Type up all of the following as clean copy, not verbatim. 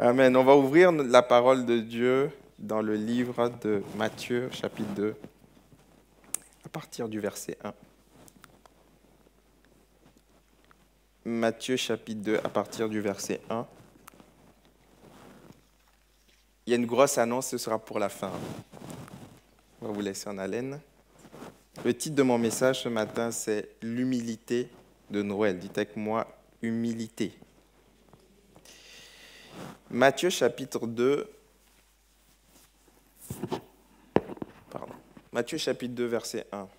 Amen. On va ouvrir la parole de Dieu dans le livre de Matthieu, chapitre 2, à partir du verset 1. Matthieu, chapitre 2, à partir du verset 1. Il y a une grosse annonce, ce sera pour la fin. On va vous laisser en haleine. Le titre de mon message ce matin, c'est « L'humilité de Noël ». Dites avec moi « Humilité ». Matthieu chapitre 2, Matthieu chapitre 2, verset 1.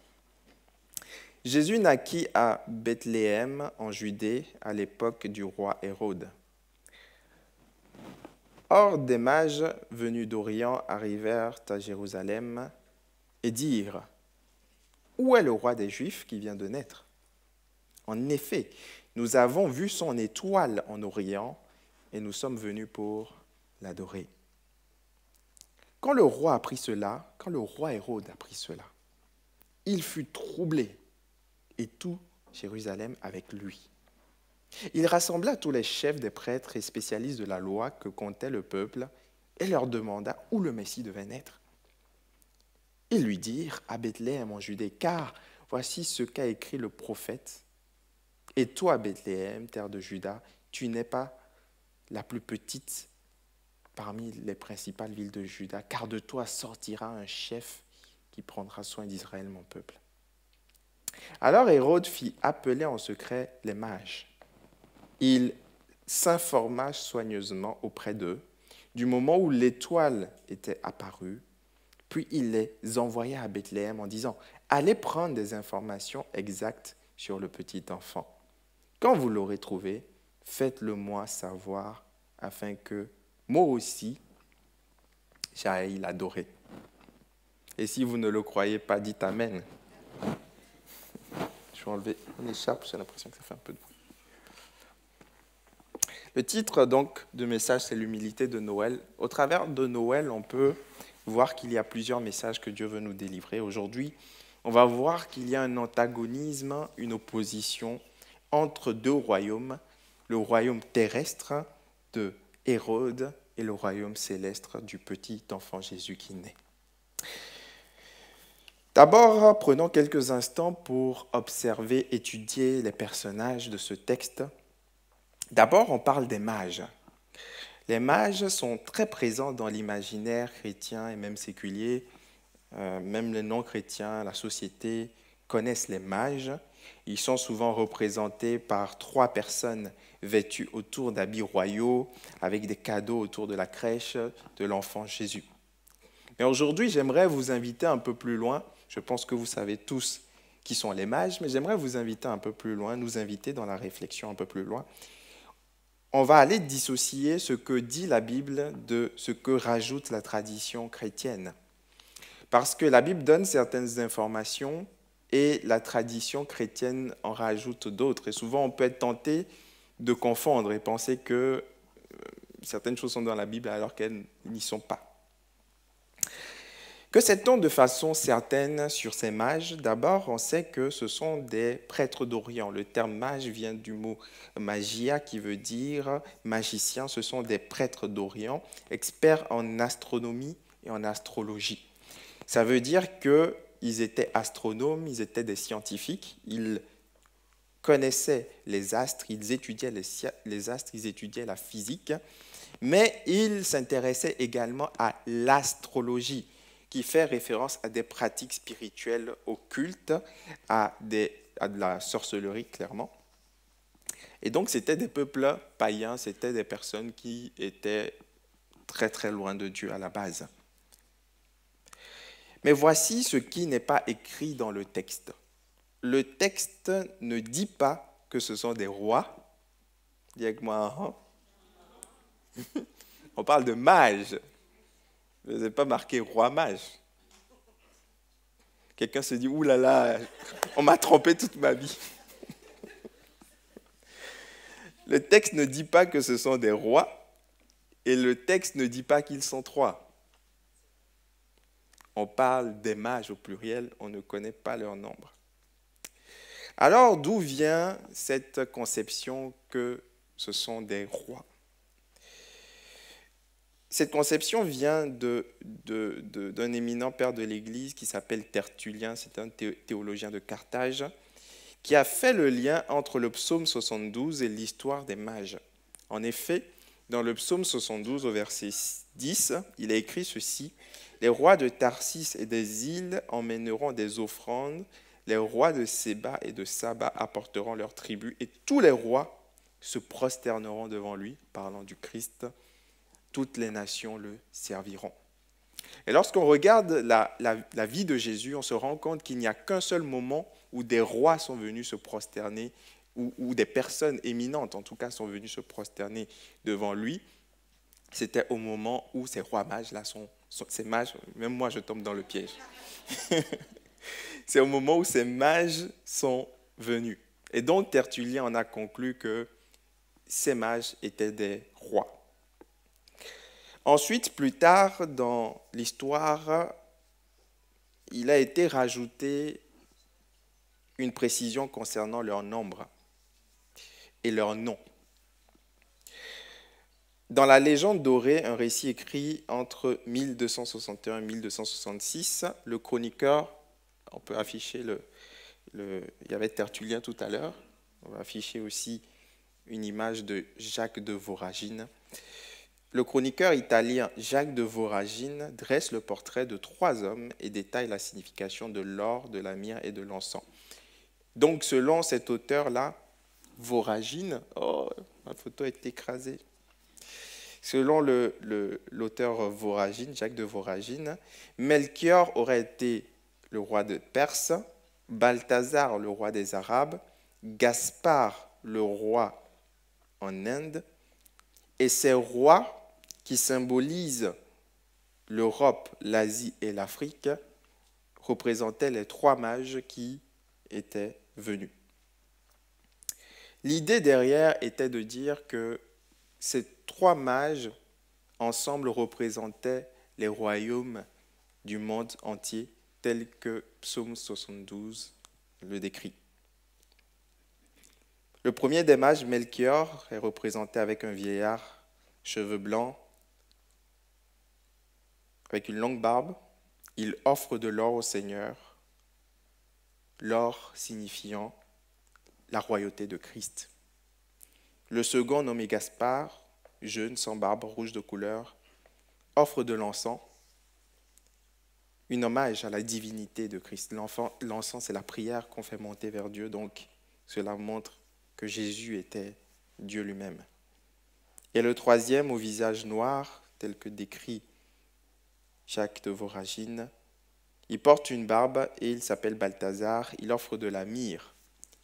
Jésus naquit à Bethléem, en Judée, à l'époque du roi Hérode. Or, des mages venus d'Orient arrivèrent à Jérusalem et dirent « Où est le roi des Juifs qui vient de naître? En effet, nous avons vu son étoile en Orient et nous sommes venus pour l'adorer. » Quand le roi Hérode apprit cela, il fut troublé et tout Jérusalem avec lui. Il rassembla tous les chefs des prêtres et spécialistes de la loi que comptait le peuple et leur demanda où le Messie devait naître. Ils lui dirent à Bethléem en Judée, car voici ce qu'a écrit le prophète. Et toi, Bethléem, terre de Juda, tu n'es pas la plus petite parmi les principales villes de Juda, car de toi sortira un chef qui prendra soin d'Israël, mon peuple. Alors Hérode fit appeler en secret les mages. Il s'informa soigneusement auprès d'eux du moment où l'étoile était apparue, puis il les envoya à Bethléem en disant « Allez prendre des informations exactes sur le petit enfant. Quand vous l'aurez trouvé, faites-le moi savoir afin que moi aussi, j'aille l'adorer. » Et si vous ne le croyez pas, dites Amen. Je vais enlever mon écharpe, j'ai l'impression que ça fait un peu de bruit. Le titre donc de message, c'est l'humilité de Noël. Au travers de Noël, on peut voir qu'il y a plusieurs messages que Dieu veut nous délivrer. Aujourd'hui, on va voir qu'il y a un antagonisme, une opposition entre deux royaumes, le royaume terrestre de Hérode et le royaume céleste du petit enfant Jésus qui naît. D'abord, prenons quelques instants pour observer, étudier les personnages de ce texte. D'abord, on parle des mages. Les mages sont très présents dans l'imaginaire chrétien et même séculier. Même les non-chrétiens, la société connaissent les mages. Ils sont souvent représentés par 3 personnes vêtues autour d'habits royaux, avec des cadeaux autour de la crèche de l'enfant Jésus. Mais aujourd'hui, j'aimerais vous inviter un peu plus loin. Je pense que vous savez tous qui sont les mages, mais j'aimerais vous inviter un peu plus loin, nous inviter dans la réflexion un peu plus loin. On va aller dissocier ce que dit la Bible de ce que rajoute la tradition chrétienne. Parce que la Bible donne certaines informations et la tradition chrétienne en rajoute d'autres. Et souvent, on peut être tenté de confondre et penser que certaines choses sont dans la Bible alors qu'elles n'y sont pas. Que sait-on de façon certaine sur ces mages? D'abord, on sait que ce sont des prêtres d'Orient. Le terme mage vient du mot magia qui veut dire magicien. Ce sont des prêtres d'Orient, experts en astronomie et en astrologie. Ça veut dire qu'ils étaient astronomes, ils étaient des scientifiques, ils connaissaient les astres, ils étudiaient les astres, ils étudiaient la physique, mais ils s'intéressaient également à l'astrologie, qui fait référence à des pratiques spirituelles occultes, à de la sorcellerie, clairement. Et donc, c'était des peuples païens, c'était des personnes qui étaient très, très loin de Dieu à la base. Mais voici ce qui n'est pas écrit dans le texte. Le texte ne dit pas que ce sont des rois. Dis avec moi, hein? On parle de mages. Vous n'avez pas marqué roi mage. Quelqu'un se dit, ouh là là, on m'a trompé toute ma vie. Le texte ne dit pas que ce sont des rois et le texte ne dit pas qu'ils sont 3. On parle des mages au pluriel, on ne connaît pas leur nombre. Alors, d'où vient cette conception que ce sont des rois? Cette conception vient d'un éminent père de l'Église qui s'appelle Tertullien, c'est un théologien de Carthage, qui a fait le lien entre le psaume 72 et l'histoire des mages. En effet, dans le psaume 72, au verset 10, il a écrit ceci: « Les rois de Tarsis et des îles emmèneront des offrandes, les rois de Séba et de Saba apporteront leurs tribus, et tous les rois se prosterneront devant lui, parlant du Christ, toutes les nations le serviront. » Et lorsqu'on regarde la vie de Jésus, on se rend compte qu'il n'y a qu'un seul moment où des rois sont venus se prosterner, ou des personnes éminentes, en tout cas, sont venues se prosterner devant lui. C'était au moment où ces rois mages-là ces mages, même moi je tombe dans le piège. C'est au moment où ces mages sont venus. Et donc Tertullien en a conclu que ces mages étaient des rois. Ensuite, plus tard dans l'histoire, il a été rajouté une précision concernant leur nombre et leur nom. Dans la légende dorée, un récit écrit entre 1261 et 1266, le chroniqueur, on peut afficher il y avait Tertullien tout à l'heure, on va afficher aussi une image de Jacques de Voragine. Le chroniqueur italien Jacques de Voragine dresse le portrait de 3 hommes et détaille la signification de l'or, de la myrrhe et de l'encens. Donc, selon cet auteur-là, Voragine, oh, ma photo est écrasée. Selon l'auteur Voragine, Jacques de Voragine, Melchior aurait été le roi de Perse, Balthazar le roi des Arabes, Gaspard le roi en Inde, et ces rois qui symbolisent l'Europe, l'Asie et l'Afrique représentaient les 3 mages qui étaient venus. L'idée derrière était de dire que ces 3 mages ensemble représentaient les royaumes du monde entier tels que Psaume 72 le décrit. Le premier des mages, Melchior, est représenté avec un vieillard, cheveux blancs, avec une longue barbe. Il offre de l'or au Seigneur, l'or signifiant la royauté de Christ. Le second, nommé Gaspard, jeune, sans barbe, rouge de couleur, offre de l'encens, un hommage à la divinité de Christ. L'encens, c'est la prière qu'on fait monter vers Dieu, donc cela montre que Jésus était Dieu lui-même. Et le troisième, au visage noir, tel que décrit Jacques de Voragine, il porte une barbe et il s'appelle Balthazar. Il offre de la myrrhe,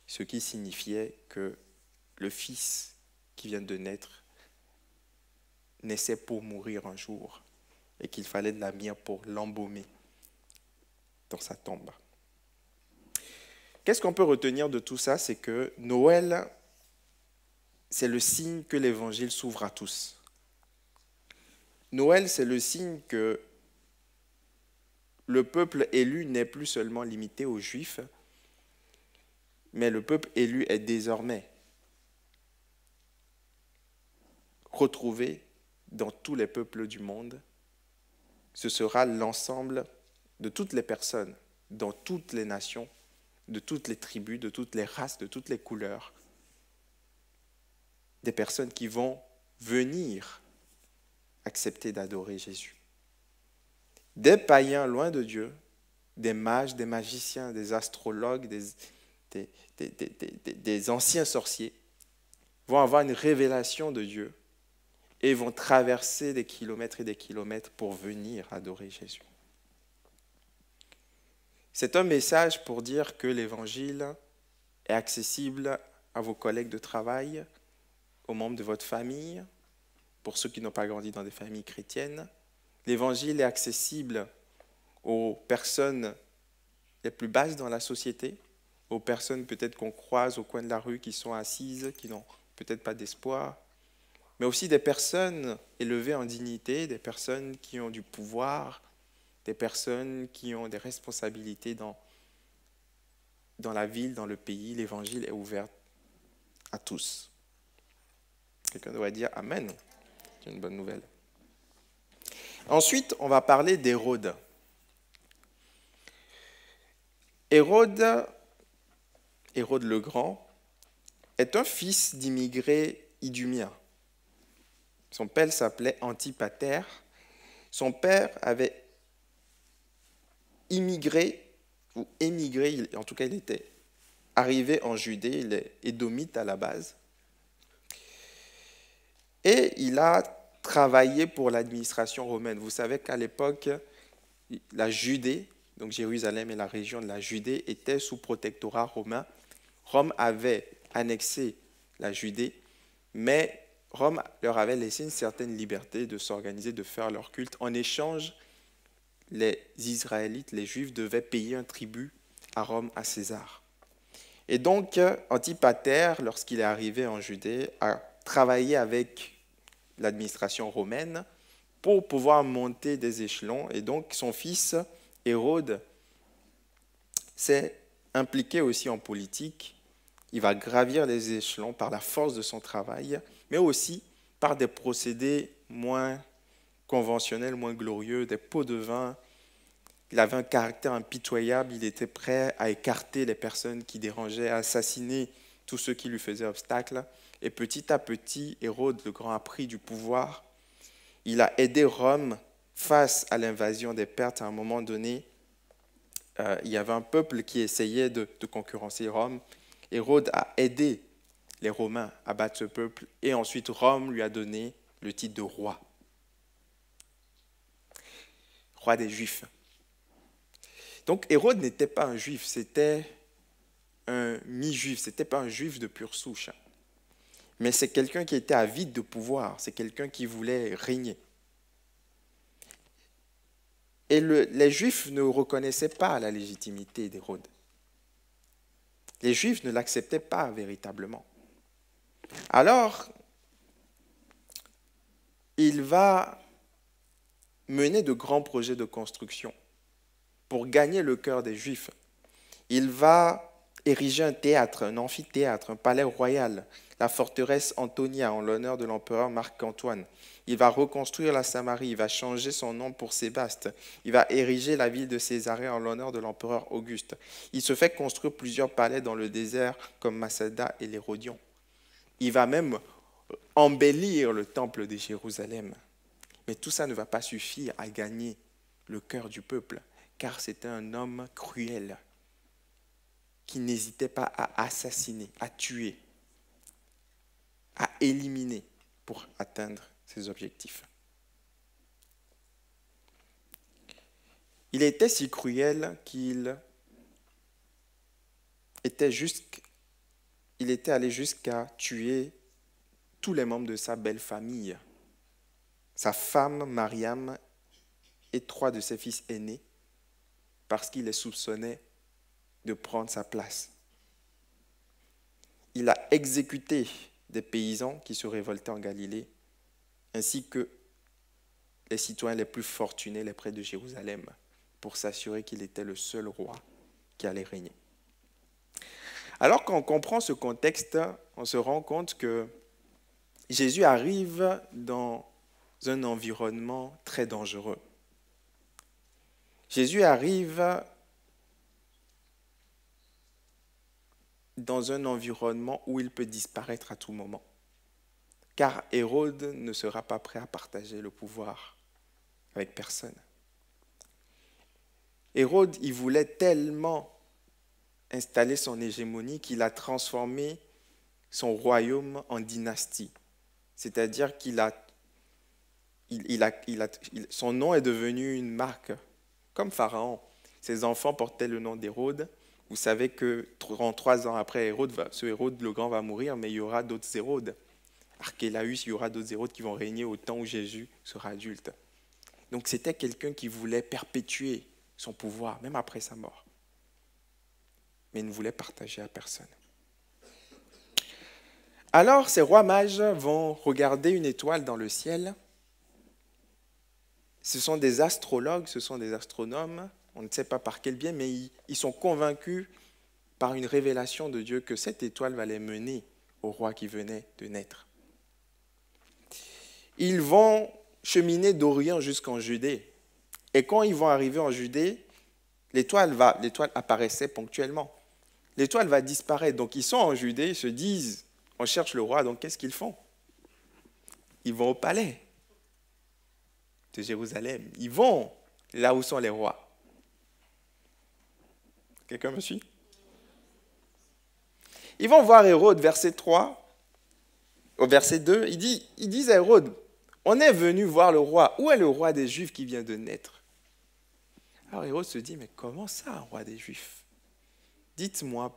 ce qui signifiait que le fils qui vient de naître naissait pour mourir un jour et qu'il fallait de la myrrhe pour l'embaumer dans sa tombe. Qu'est-ce qu'on peut retenir de tout ça? C'est que Noël, c'est le signe que l'évangile s'ouvre à tous. Noël, c'est le signe que le peuple élu n'est plus seulement limité aux Juifs, mais le peuple élu est désormais retrouvé dans tous les peuples du monde. Ce sera l'ensemble de toutes les personnes, dans toutes les nations, de toutes les tribus, de toutes les races, de toutes les couleurs, des personnes qui vont venir accepter d'adorer Jésus. Des païens loin de Dieu, des mages, des magiciens, des astrologues, des anciens sorciers vont avoir une révélation de Dieu et vont traverser des kilomètres et des kilomètres pour venir adorer Jésus. C'est un message pour dire que l'Évangile est accessible à vos collègues de travail, aux membres de votre famille, pour ceux qui n'ont pas grandi dans des familles chrétiennes. L'Évangile est accessible aux personnes les plus basses dans la société, aux personnes peut-être qu'on croise au coin de la rue qui sont assises, qui n'ont peut-être pas d'espoir, mais aussi des personnes élevées en dignité, des personnes qui ont du pouvoir, des personnes qui ont des responsabilités dans la ville, dans le pays. L'Évangile est ouvert à tous. Quelqu'un doit dire Amen. C'est une bonne nouvelle. Ensuite, on va parler d'Hérode. Hérode le Grand, est un fils d'immigrés iduméens. Son père s'appelait Antipater. Son père avait immigré, ou émigré, en tout cas il était arrivé en Judée, il est édomite à la base. Et il a travaillé pour l'administration romaine. Vous savez qu'à l'époque, la Judée, donc Jérusalem et la région de la Judée, étaient sous protectorat romain. Rome avait annexé la Judée, mais Rome leur avait laissé une certaine liberté de s'organiser, de faire leur culte. En échange, les Israélites, les Juifs, devaient payer un tribut à Rome, à César. Et donc, Antipater, lorsqu'il est arrivé en Judée, a travaillé avec l'administration romaine pour pouvoir monter des échelons. Et donc, son fils, Hérode, s'est impliqué aussi en politique. Il va gravir les échelons par la force de son travail, mais aussi par des procédés moins conventionnels, moins glorieux, des pots de vin. Il avait un caractère impitoyable, il était prêt à écarter les personnes qui dérangeaient, à assassiner tous ceux qui lui faisaient obstacle. Et petit à petit, Hérode le Grand a pris du pouvoir. Il a aidé Rome face à l'invasion des Perses. À un moment donné, il y avait un peuple qui essayait de concurrencer Rome. Hérode a aidé les Romains à battre ce peuple et ensuite Rome lui a donné le titre de roi. Roi des Juifs. Donc Hérode n'était pas un juif, c'était un mi-juif, ce n'était pas un juif de pure souche. Mais c'est quelqu'un qui était avide de pouvoir, c'est quelqu'un qui voulait régner. Et les Juifs ne reconnaissaient pas la légitimité d'Hérode. Les Juifs ne l'acceptaient pas véritablement. Alors, il va mener de grands projets de construction pour gagner le cœur des Juifs. Il va ériger un théâtre, un amphithéâtre, un palais royal, la forteresse Antonia en l'honneur de l'empereur Marc-Antoine. Il va reconstruire la Samarie, il va changer son nom pour Sébaste. Il va ériger la ville de Césarée en l'honneur de l'empereur Auguste. Il se fait construire plusieurs palais dans le désert comme Masada et l'Hérodion. Il va même embellir le temple de Jérusalem. Mais tout ça ne va pas suffire à gagner le cœur du peuple, car c'était un homme cruel qui n'hésitait pas à assassiner, à tuer, à éliminer pour atteindre ses objectifs. Il était si cruel qu'il était allé jusqu'à tuer tous les membres de sa belle famille, sa femme Mariam et 3 de ses fils aînés, parce qu'il les soupçonnait de prendre sa place. Il a exécuté des paysans qui se révoltaient en Galilée, ainsi que les citoyens les plus fortunés, les près de Jérusalem, pour s'assurer qu'il était le seul roi qui allait régner. Alors quand on comprend ce contexte, on se rend compte que Jésus arrive dans un environnement très dangereux. Jésus arrive dans un environnement où il peut disparaître à tout moment. Car Hérode ne sera pas prêt à partager le pouvoir avec personne. Hérode, il voulait tellement installer son hégémonie qu'il a transformé son royaume en dynastie. C'est-à-dire son nom est devenu une marque, comme Pharaon. Ses enfants portaient le nom d'Hérode. Vous savez que 3 ans après Hérode, ce Hérode le Grand va mourir, mais il y aura d'autres Hérodes. Archélaüs, il y aura d'autres Hérodes qui vont régner au temps où Jésus sera adulte. Donc c'était quelqu'un qui voulait perpétuer son pouvoir, même après sa mort. Mais il ne voulait partager à personne. Alors ces rois mages vont regarder une étoile dans le ciel. Ce sont des astrologues, ce sont des astronomes, on ne sait pas par quel biais, mais ils sont convaincus par une révélation de Dieu que cette étoile va les mener au roi qui venait de naître. Ils vont cheminer d'Orient jusqu'en Judée. Et quand ils vont arriver en Judée, l'étoile apparaissait ponctuellement. L'étoile va disparaître. Donc ils sont en Judée, ils se disent, on cherche le roi, donc qu'est-ce qu'ils font? Ils vont au palais de Jérusalem. Ils vont là où sont les rois. Quelqu'un me suit? Ils vont voir Hérode, verset 3, au verset 2, ils disent à Hérode, on est venu voir le roi. Où est le roi des Juifs qui vient de naître? Alors Hérode se dit, mais comment ça, un roi des Juifs? Dites-moi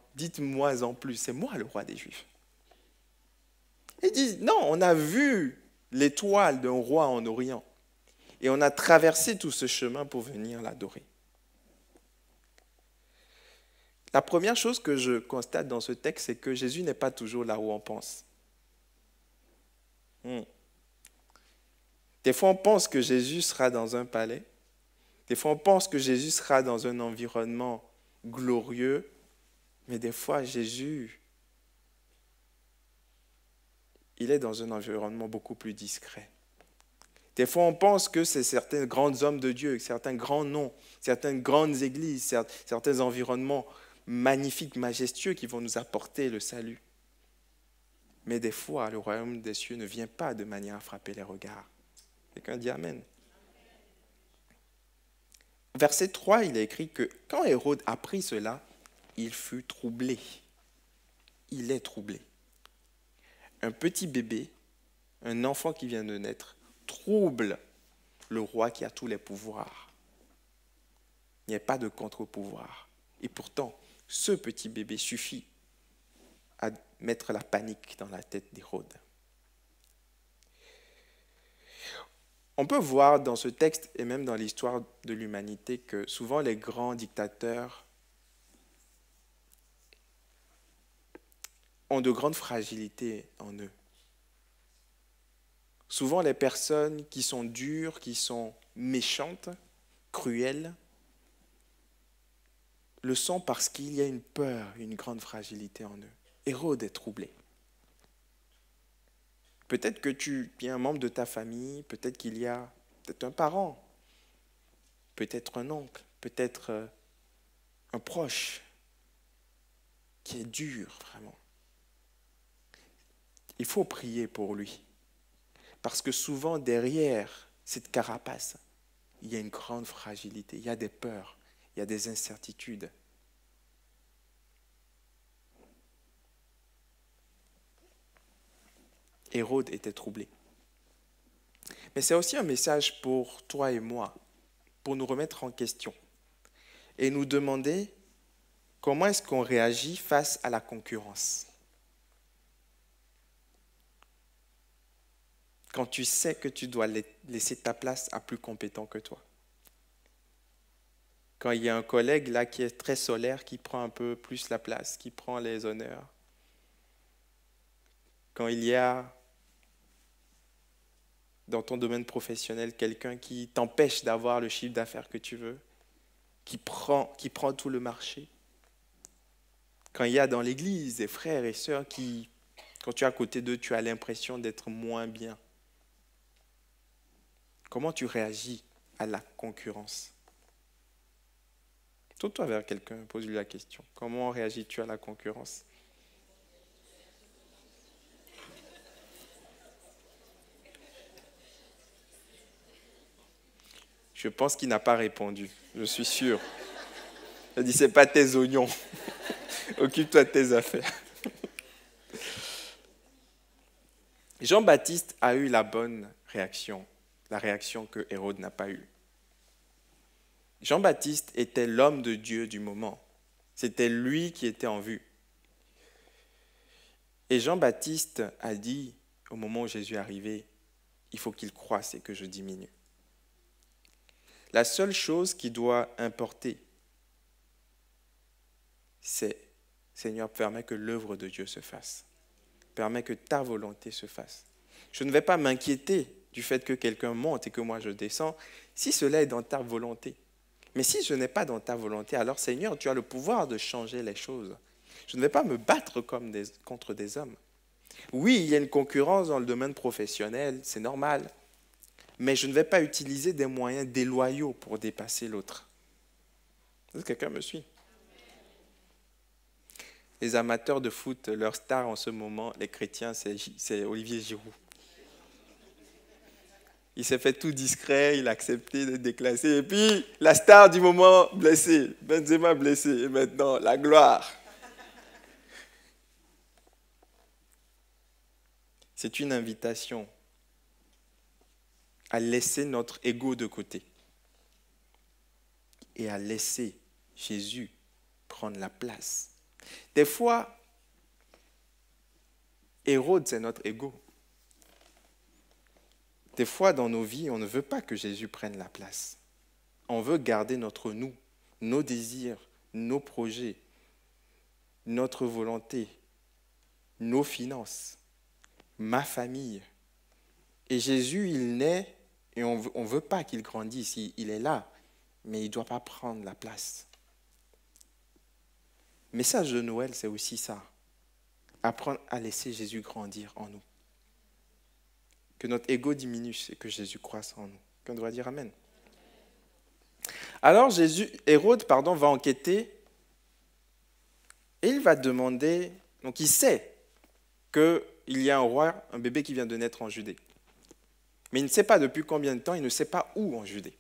en plus, c'est moi le roi des Juifs. Ils disent, non, on a vu l'étoile d'un roi en Orient et on a traversé tout ce chemin pour venir l'adorer. La première chose que je constate dans ce texte, c'est que Jésus n'est pas toujours là où on pense. Des fois, on pense que Jésus sera dans un palais. Des fois, on pense que Jésus sera dans un environnement glorieux. Mais des fois, Jésus, il est dans un environnement beaucoup plus discret. Des fois, on pense que c'est certains grands hommes de Dieu, certains grands noms, certaines grandes églises, certains environnements magnifiques, majestueux qui vont nous apporter le salut. Mais des fois, le royaume des cieux ne vient pas de manière à frapper les regards. Quelqu'un dit Amen. Verset 3, il est écrit que quand Hérode apprit cela, il fut troublé. Il est troublé. Un petit bébé, un enfant qui vient de naître, trouble le roi qui a tous les pouvoirs. Il n'y a pas de contre-pouvoir. Et pourtant, ce petit bébé suffit à mettre la panique dans la tête d'Hérode. On peut voir dans ce texte et même dans l'histoire de l'humanité que souvent les grands dictateurs ont de grandes fragilités en eux. Souvent les personnes qui sont dures, qui sont méchantes, cruelles, le sont parce qu'il y a une peur, une grande fragilité en eux. Hérode est troublé. Peut-être que tu es un membre de ta famille, peut-être qu'il y a peut-être un parent, peut-être un oncle, peut-être un proche qui est dur, vraiment. Il faut prier pour lui. Parce que souvent, derrière cette carapace, il y a une grande fragilité, il y a des peurs, il y a des incertitudes. Hérode était troublé. Mais c'est aussi un message pour toi et moi, pour nous remettre en question et nous demander comment est-ce qu'on réagit face à la concurrence. Quand tu sais que tu dois laisser ta place à plus compétent que toi. Quand il y a un collègue là qui est très solaire, qui prend un peu plus la place, qui prend les honneurs. Quand il y a dans ton domaine professionnel quelqu'un qui t'empêche d'avoir le chiffre d'affaires que tu veux, qui prend tout le marché. Quand il y a dans l'église des frères et sœurs qui, quand tu es à côté d'eux, tu as l'impression d'être moins bien. Comment tu réagis à la concurrence? Tourne-toi vers quelqu'un, pose-lui la question. Comment réagis-tu à la concurrence? Je pense qu'il n'a pas répondu, je suis sûr. Il a dit, c'est pas tes oignons. Occupe-toi de tes affaires. Jean-Baptiste a eu la bonne réaction, la réaction que Hérode n'a pas eue. Jean-Baptiste était l'homme de Dieu du moment. C'était lui qui était en vue. Et Jean-Baptiste a dit, au moment où Jésus est arrivé, il faut qu'il croisse et que je diminue. La seule chose qui doit importer, c'est, Seigneur, permets que l'œuvre de Dieu se fasse. Permets que ta volonté se fasse. Je ne vais pas m'inquiéter du fait que quelqu'un monte et que moi je descends, si cela est dans ta volonté. Mais si je n'ai pas dans ta volonté, alors Seigneur, tu as le pouvoir de changer les choses. Je ne vais pas me battre contre des hommes. Oui, il y a une concurrence dans le domaine professionnel, c'est normal. mais je ne vais pas utiliser des moyens déloyaux pour dépasser l'autre. Est-ce que quelqu'un me suit? Les amateurs de foot, leur star en ce moment, les chrétiens, c'est Olivier Giroud. Il s'est fait tout discret, il a accepté d'être déclassé. Et puis, la star du moment, blessé. Benzema blessé. Et maintenant, la gloire. C'est une invitation à laisser notre ego de côté et à laisser Jésus prendre la place. Des fois, Hérode, c'est notre ego. Des fois, dans nos vies, on ne veut pas que Jésus prenne la place. On veut garder notre nous, nos désirs, nos projets, notre volonté, nos finances, ma famille. Et Jésus, il naît et on ne veut pas qu'il grandisse. Il est là, mais il ne doit pas prendre la place. Le message de Noël, c'est aussi ça. Apprendre à laisser Jésus grandir en nous. Que notre ego diminue et que Jésus croisse en nous. Qu'on doit dire Amen. Alors Hérode va enquêter et il va demander, donc il sait qu'il y a un roi, un bébé qui vient de naître en Judée. Mais il ne sait pas depuis combien de temps, il ne sait pas où en Judée.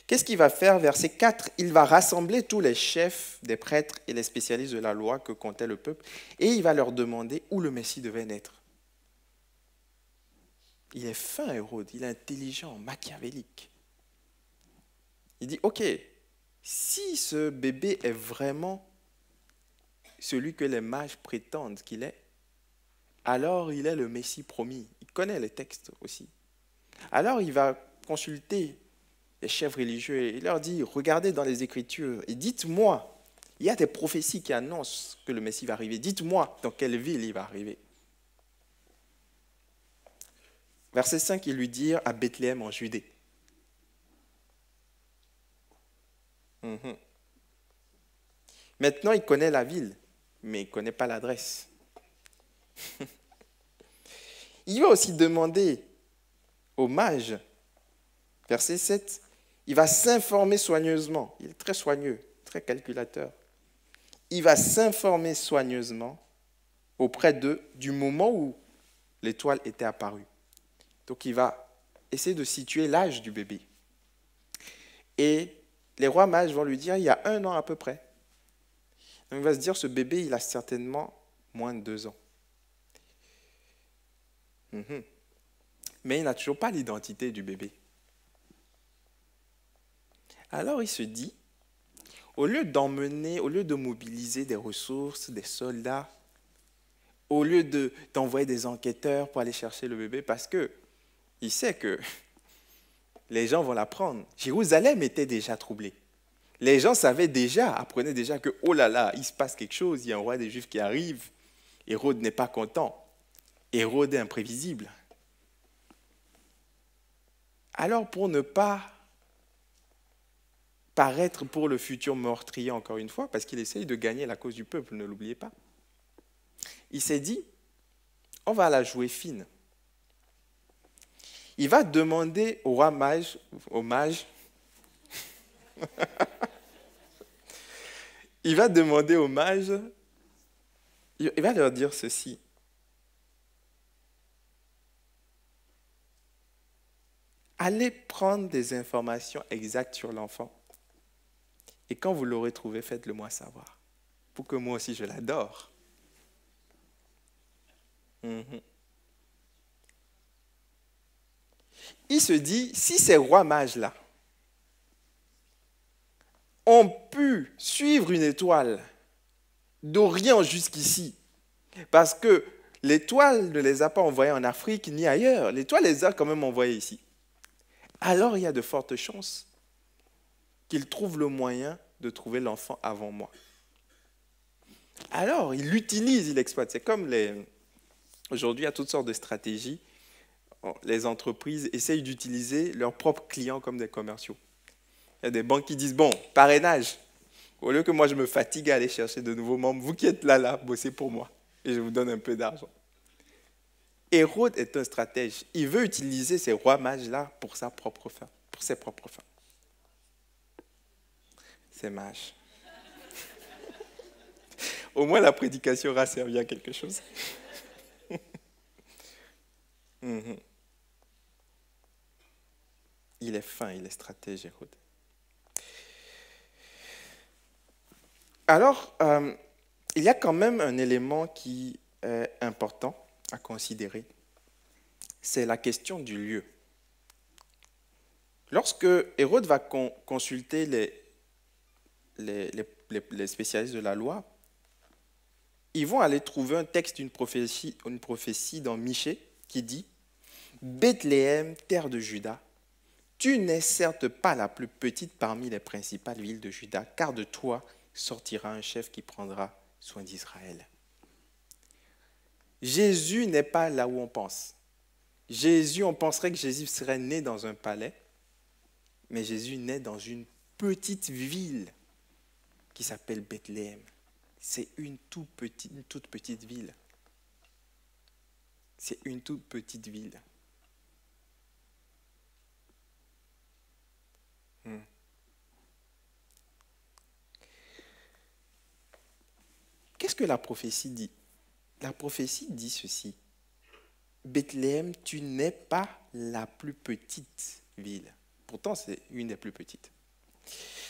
Qu'est-ce qu'il va faire? Verset 4, il va rassembler tous les chefs des prêtres et les spécialistes de la loi que comptait le peuple et il va leur demander où le Messie devait naître. Il est fin, Hérode, il est intelligent, machiavélique. Il dit, ok, si ce bébé est vraiment celui que les mages prétendent qu'il est, alors il est le Messie promis. Il connaît les textes aussi. Alors il va consulter les chefs religieux et il leur dit, regardez dans les Écritures et dites-moi, il y a des prophéties qui annoncent que le Messie va arriver. Dites-moi dans quelle ville il va arriver. Verset 5, il lui dit à Bethléem en Judée. Maintenant, il connaît la ville, mais il ne connaît pas l'adresse. Il va aussi demander aux mages, verset 7, il va s'informer soigneusement. Il est très soigneux, très calculateur. Il va s'informer soigneusement auprès d'eux du moment où l'étoile était apparue. Donc, il va essayer de situer l'âge du bébé. Et les rois mages vont lui dire, il y a 1 an à peu près. Donc, il va se dire, ce bébé, il a certainement moins de 2 ans. Mais il n'a toujours pas l'identité du bébé. Alors, il se dit, au lieu de mobiliser des ressources, des soldats, au lieu d'envoyer des enquêteurs pour aller chercher le bébé, parce qu'il sait que les gens vont l'apprendre. Jérusalem était déjà troublée. Les gens apprenaient déjà que, oh là là, il se passe quelque chose, il y a un roi des Juifs qui arrive. Hérode n'est pas content. Hérode est imprévisible. Alors, pour ne pas paraître pour le futur meurtrier, encore une fois, parce qu'il essaye de gagner la cause du peuple, ne l'oubliez pas, il s'est dit, on va la jouer fine. Il va demander aux mages, il va leur dire ceci. Allez prendre des informations exactes sur l'enfant. Et quand vous l'aurez trouvé, faites-le moi savoir. Pour que moi aussi je l'adore. Il se dit, si ces rois mages-là ont pu suivre une étoile d'Orient jusqu'ici, parce que l'étoile ne les a pas envoyés en Afrique ni ailleurs, l'étoile les a quand même envoyés ici. Alors il y a de fortes chances qu'ils trouvent le moyen de trouver l'enfant avant moi. Alors il l'utilise, il l'exploite. C'est comme aujourd'hui, il y a toutes sortes de stratégies. Les entreprises essayent d'utiliser leurs propres clients comme des commerciaux. Il y a des banques qui disent, bon, parrainage, au lieu que moi je me fatigue à aller chercher de nouveaux membres, vous qui êtes là, bossez pour moi et je vous donne un peu d'argent. Hérode est un stratège. Il veut utiliser ces rois mages-là pour sa propre fin, pour ses propres fins. Ces mages. Au moins, la prédication aura servi à quelque chose. Mhm. Il est fin, il est stratège, Hérode. Alors, il y a quand même un élément qui est important à considérer. C'est la question du lieu. Lorsque Hérode va consulter les spécialistes de la loi, ils vont aller trouver un texte, une prophétie dans Michée qui dit « Bethléem, terre de Juda, tu n'es certes pas la plus petite parmi les principales villes de Juda, car de toi sortira un chef qui prendra soin d'Israël. » Jésus n'est pas là où on pense. Jésus, on penserait que Jésus serait né dans un palais, mais Jésus naît dans une petite ville qui s'appelle Bethléem. C'est une toute petite ville. C'est une toute petite ville. Qu'est-ce que la prophétie dit? La prophétie dit ceci. Bethléem, tu n'es pas la plus petite ville. Pourtant, c'est une des plus petites.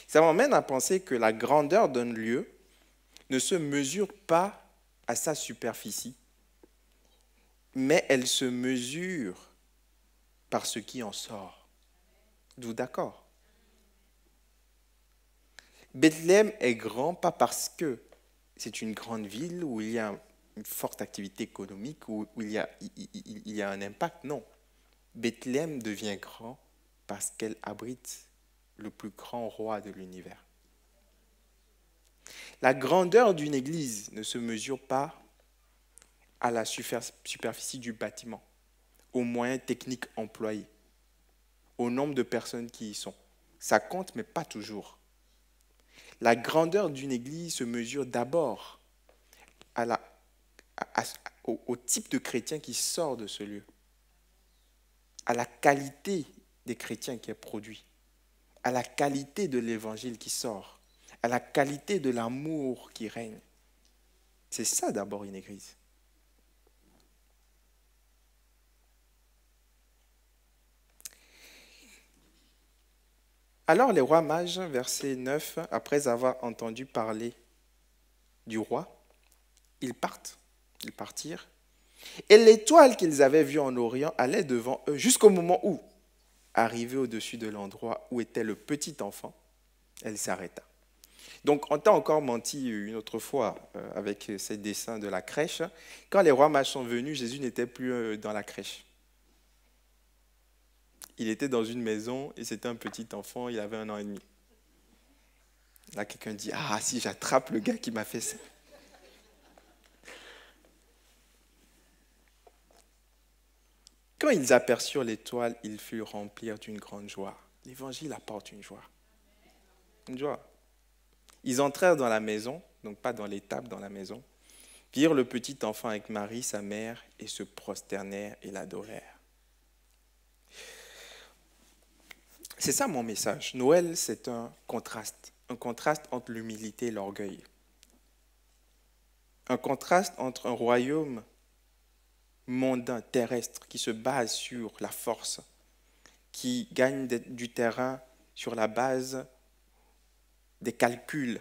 Ça m'emmène à penser que la grandeur d'un lieu ne se mesure pas à sa superficie, mais elle se mesure par ce qui en sort. Êtes-vous d'accord? Bethléem est grand pas parce que c'est une grande ville où il y a une forte activité économique, où il y a un impact, non. Bethléem devient grand parce qu'elle abrite le plus grand roi de l'univers. La grandeur d'une église ne se mesure pas à la superficie du bâtiment, aux moyens techniques employés, au nombre de personnes qui y sont. Ça compte, mais pas toujours. La grandeur d'une église se mesure d'abord au type de chrétien qui sort de ce lieu, à la qualité des chrétiens qui est produit, à la qualité de l'évangile qui sort, à la qualité de l'amour qui règne. C'est ça d'abord une église. Alors les rois mages, verset 9, après avoir entendu parler du roi, ils partirent, et l'étoile qu'ils avaient vue en Orient allait devant eux jusqu'au moment où, arrivée au-dessus de l'endroit où était le petit enfant, elle s'arrêta. Donc on t'a encore menti une autre fois avec ces dessins de la crèche. Quand les rois mages sont venus, Jésus n'était plus dans la crèche. Il était dans une maison et c'était un petit enfant, il avait 1 an et demi. Là, quelqu'un dit, ah, si j'attrape le gars qui m'a fait ça. Quand ils aperçurent l'étoile, ils furent remplis d'une grande joie. L'évangile apporte une joie. Une joie. Ils entrèrent dans la maison, donc pas dans l'étable, dans la maison, virent le petit enfant avec Marie, sa mère, et se prosternèrent et l'adorèrent. C'est ça mon message. Noël, c'est un contraste entre l'humilité et l'orgueil. Un contraste entre un royaume mondain, terrestre, qui se base sur la force, qui gagne du terrain sur la base des calculs.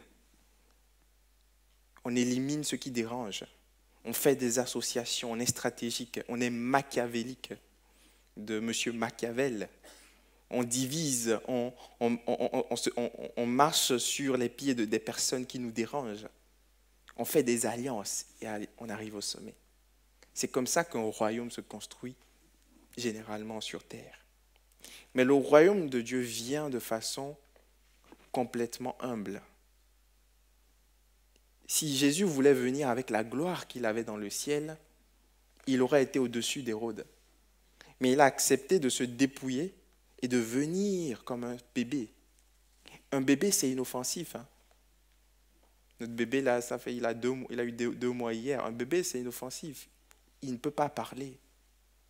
On élimine ce qui dérange. On fait des associations, on est stratégique, on est machiavélique, de M. Machiavel. On divise, on marche sur les pieds des personnes qui nous dérangent. On fait des alliances et on arrive au sommet. C'est comme ça qu'un royaume se construit généralement sur terre. Mais le royaume de Dieu vient de façon complètement humble. Si Jésus voulait venir avec la gloire qu'il avait dans le ciel, il aurait été au-dessus d'Hérode. Mais il a accepté de se dépouiller et de venir comme un bébé. Un bébé, c'est inoffensif. Hein. Notre bébé, là, il a eu 2 mois hier. Un bébé, c'est inoffensif. Il ne peut pas parler.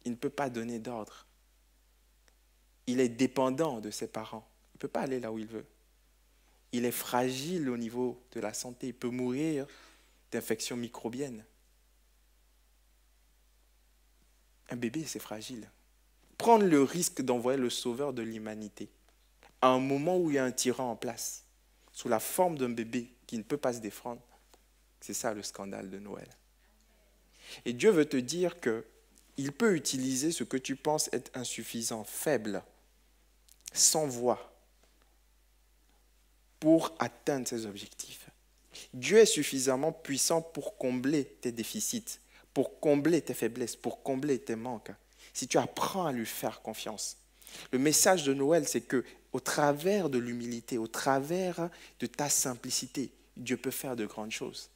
Il ne peut pas donner d'ordre. Il est dépendant de ses parents. Il ne peut pas aller là où il veut. Il est fragile au niveau de la santé. Il peut mourir d'infections microbiennes. Un bébé, c'est fragile. Prendre le risque d'envoyer le sauveur de l'humanité à un moment où il y a un tyran en place, sous la forme d'un bébé qui ne peut pas se défendre, c'est ça le scandale de Noël. Et Dieu veut te dire qu'il peut utiliser ce que tu penses être insuffisant, faible, sans voix, pour atteindre ses objectifs. Dieu est suffisamment puissant pour combler tes déficits, pour combler tes faiblesses, pour combler tes manques. Si tu apprends à lui faire confiance. Le message de Noël, c'est que au travers de l'humilité, au travers de ta simplicité, Dieu peut faire de grandes choses.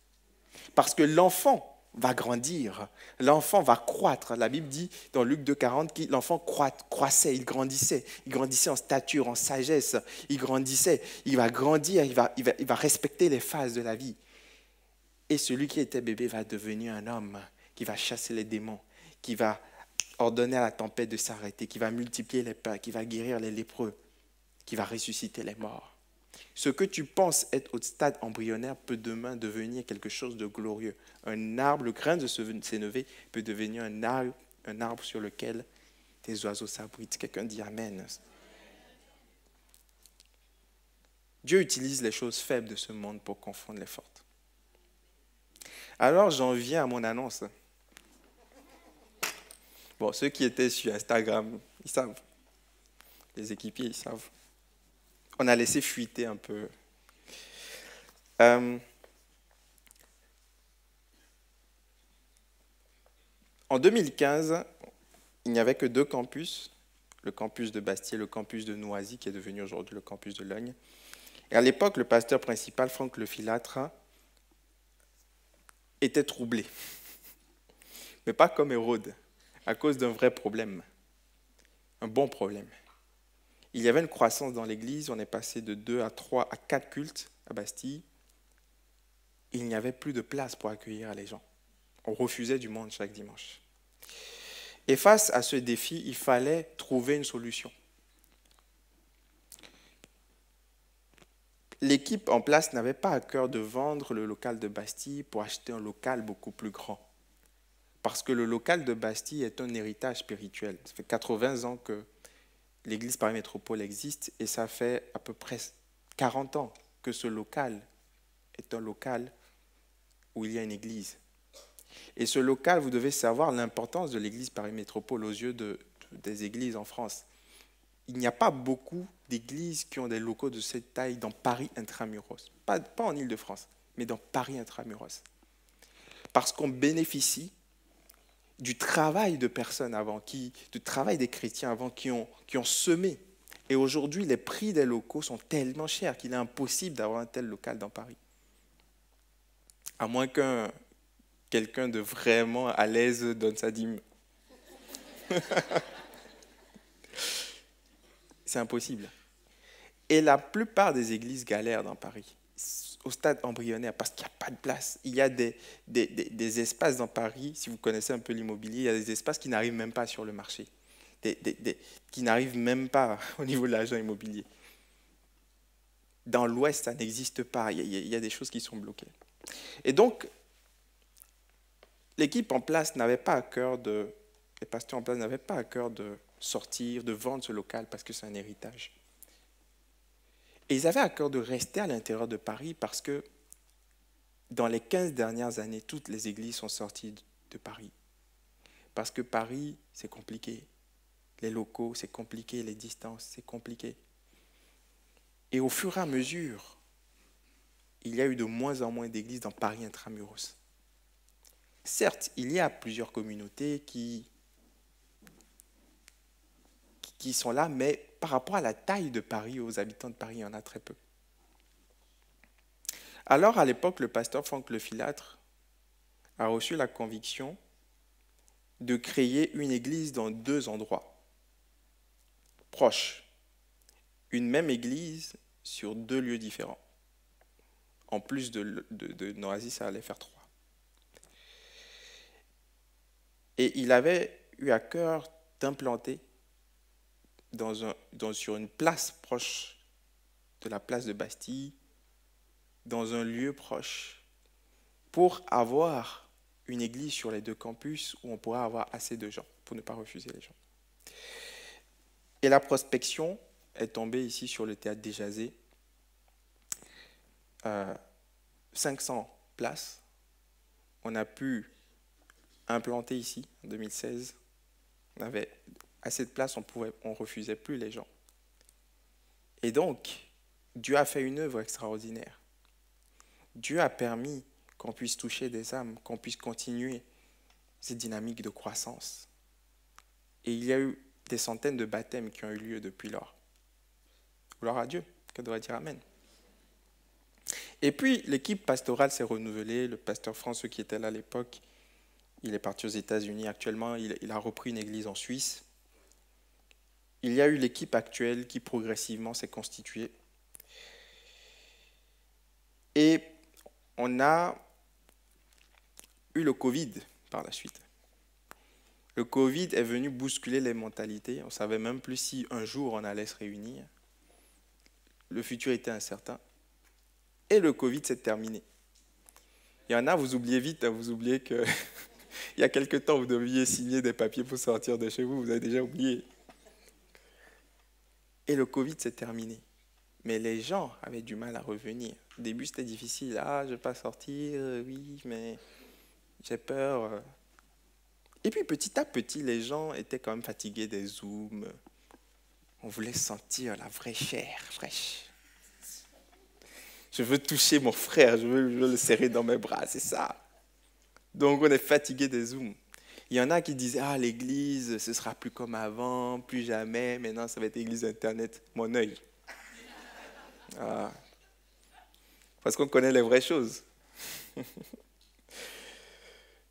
Parce que l'enfant va grandir, l'enfant va croître. La Bible dit dans Luc 2,40 que l'enfant croissait, il grandissait en stature, en sagesse, il grandissait, il va grandir, il va respecter les phases de la vie. Et celui qui était bébé va devenir un homme qui va chasser les démons, qui va ordonner à la tempête de s'arrêter, qui va multiplier les pains, qui va guérir les lépreux, qui va ressusciter les morts. Ce que tu penses être au stade embryonnaire peut demain devenir quelque chose de glorieux. Un arbre, le grain de sénévé peut devenir un arbre sur lequel tes oiseaux s'abritent. Quelqu'un dit Amen. Dieu utilise les choses faibles de ce monde pour confondre les fortes. Alors j'en viens à mon annonce. Bon, ceux qui étaient sur Instagram, ils savent. Les équipiers, ils savent. On a laissé fuiter un peu. En 2015, il n'y avait que 2 campus, le campus de Bastille et le campus de Noisy, qui est devenu aujourd'hui le campus de Logne. Et à l'époque, le pasteur principal, Franck Lefilâtre, était troublé. Mais pas comme Hérode, à cause d'un vrai problème, un bon problème. Il y avait une croissance dans l'Église, on est passé de 2 à 3 à 4 cultes à Bastille. Il n'y avait plus de place pour accueillir les gens. On refusait du monde chaque dimanche. Et face à ce défi, il fallait trouver une solution. L'équipe en place n'avait pas à cœur de vendre le local de Bastille pour acheter un local beaucoup plus grand. Parce que le local de Bastille est un héritage spirituel. Ça fait 80 ans que l'Église Paris Métropole existe et ça fait à peu près 40 ans que ce local est un local où il y a une église. Et ce local, vous devez savoir l'importance de l'Église Paris Métropole aux yeux des églises en France. Il n'y a pas beaucoup d'églises qui ont des locaux de cette taille dans Paris intramuros. Pas en Île-de-France, mais dans Paris intramuros. Parce qu'on bénéficie du travail de personnes avant, du travail des chrétiens avant qui ont semé. Et aujourd'hui, les prix des locaux sont tellement chers qu'il est impossible d'avoir un tel local dans Paris. À moins qu'un quelqu'un de vraiment à l'aise donne sa dîme. C'est impossible. Et la plupart des églises galèrent dans Paris, au stade embryonnaire, parce qu'il n'y a pas de place. Il y a des espaces dans Paris, si vous connaissez un peu l'immobilier, il y a des espaces qui n'arrivent même pas sur le marché, qui n'arrivent même pas au niveau de l'agent immobilier. Dans l'Ouest, ça n'existe pas. Il y a des choses qui sont bloquées. Et donc, l'équipe en place n'avait pas à cœur les pasteurs en place n'avaient pas à cœur de sortir, de vendre ce local parce que c'est un héritage. Et ils avaient à cœur de rester à l'intérieur de Paris parce que dans les 15 dernières années, toutes les églises sont sorties de Paris. Parce que Paris, c'est compliqué. Les locaux, c'est compliqué. Les distances, c'est compliqué. Et au fur et à mesure, il y a eu de moins en moins d'églises dans Paris intramuros. Certes, il y a plusieurs communautés qui sont là, mais par rapport à la taille de Paris, aux habitants de Paris, il y en a très peu. Alors, à l'époque, le pasteur Franck Lefilâtre a reçu la conviction de créer une église dans 2 endroits proches. Une même église sur 2 lieux différents. En plus de Noisy, ça allait faire 3. Et il avait eu à cœur d'implanter sur une place proche de la place de Bastille, dans un lieu proche, pour avoir une église sur les deux campus où on pourra avoir assez de gens, pour ne pas refuser les gens. Et la prospection est tombée ici sur le théâtre des Jazés. 500 places. On a pu implanter ici, en 2016. On avait assez de places, on ne refusait plus les gens. Et donc, Dieu a fait une œuvre extraordinaire. Dieu a permis qu'on puisse toucher des âmes, qu'on puisse continuer cette dynamique de croissance. Et il y a eu des centaines de baptêmes qui ont eu lieu depuis lors. Gloire à Dieu, que devrait dire Amen. Et puis, l'équipe pastorale s'est renouvelée. Le pasteur François qui était là à l'époque, il est parti aux États-Unis actuellement. Il a repris une église en Suisse. Il y a eu l'équipe actuelle qui progressivement s'est constituée. Et on a eu le Covid par la suite. Le Covid est venu bousculer les mentalités. On ne savait même plus si un jour on allait se réunir. Le futur était incertain. Et le Covid s'est terminé. Il y en a, vous oubliez vite, vous oubliez qu'il y a quelque temps, vous deviez signer des papiers pour sortir de chez vous, vous avez déjà oublié. Et le Covid s'est terminé. Mais les gens avaient du mal à revenir. Au début, c'était difficile. Ah, je ne vais pas sortir, oui, mais j'ai peur. Et puis, petit à petit, les gens étaient quand même fatigués des Zooms. On voulait sentir la vraie chair fraîche. Je veux toucher mon frère, je veux le serrer dans mes bras, c'est ça. Donc, on est fatigué des Zooms. Il y en a qui disaient, ah, l'église, ce sera plus comme avant, plus jamais. Maintenant, ça va être l'église Internet. Mon œil. Ah. Parce qu'on connaît les vraies choses.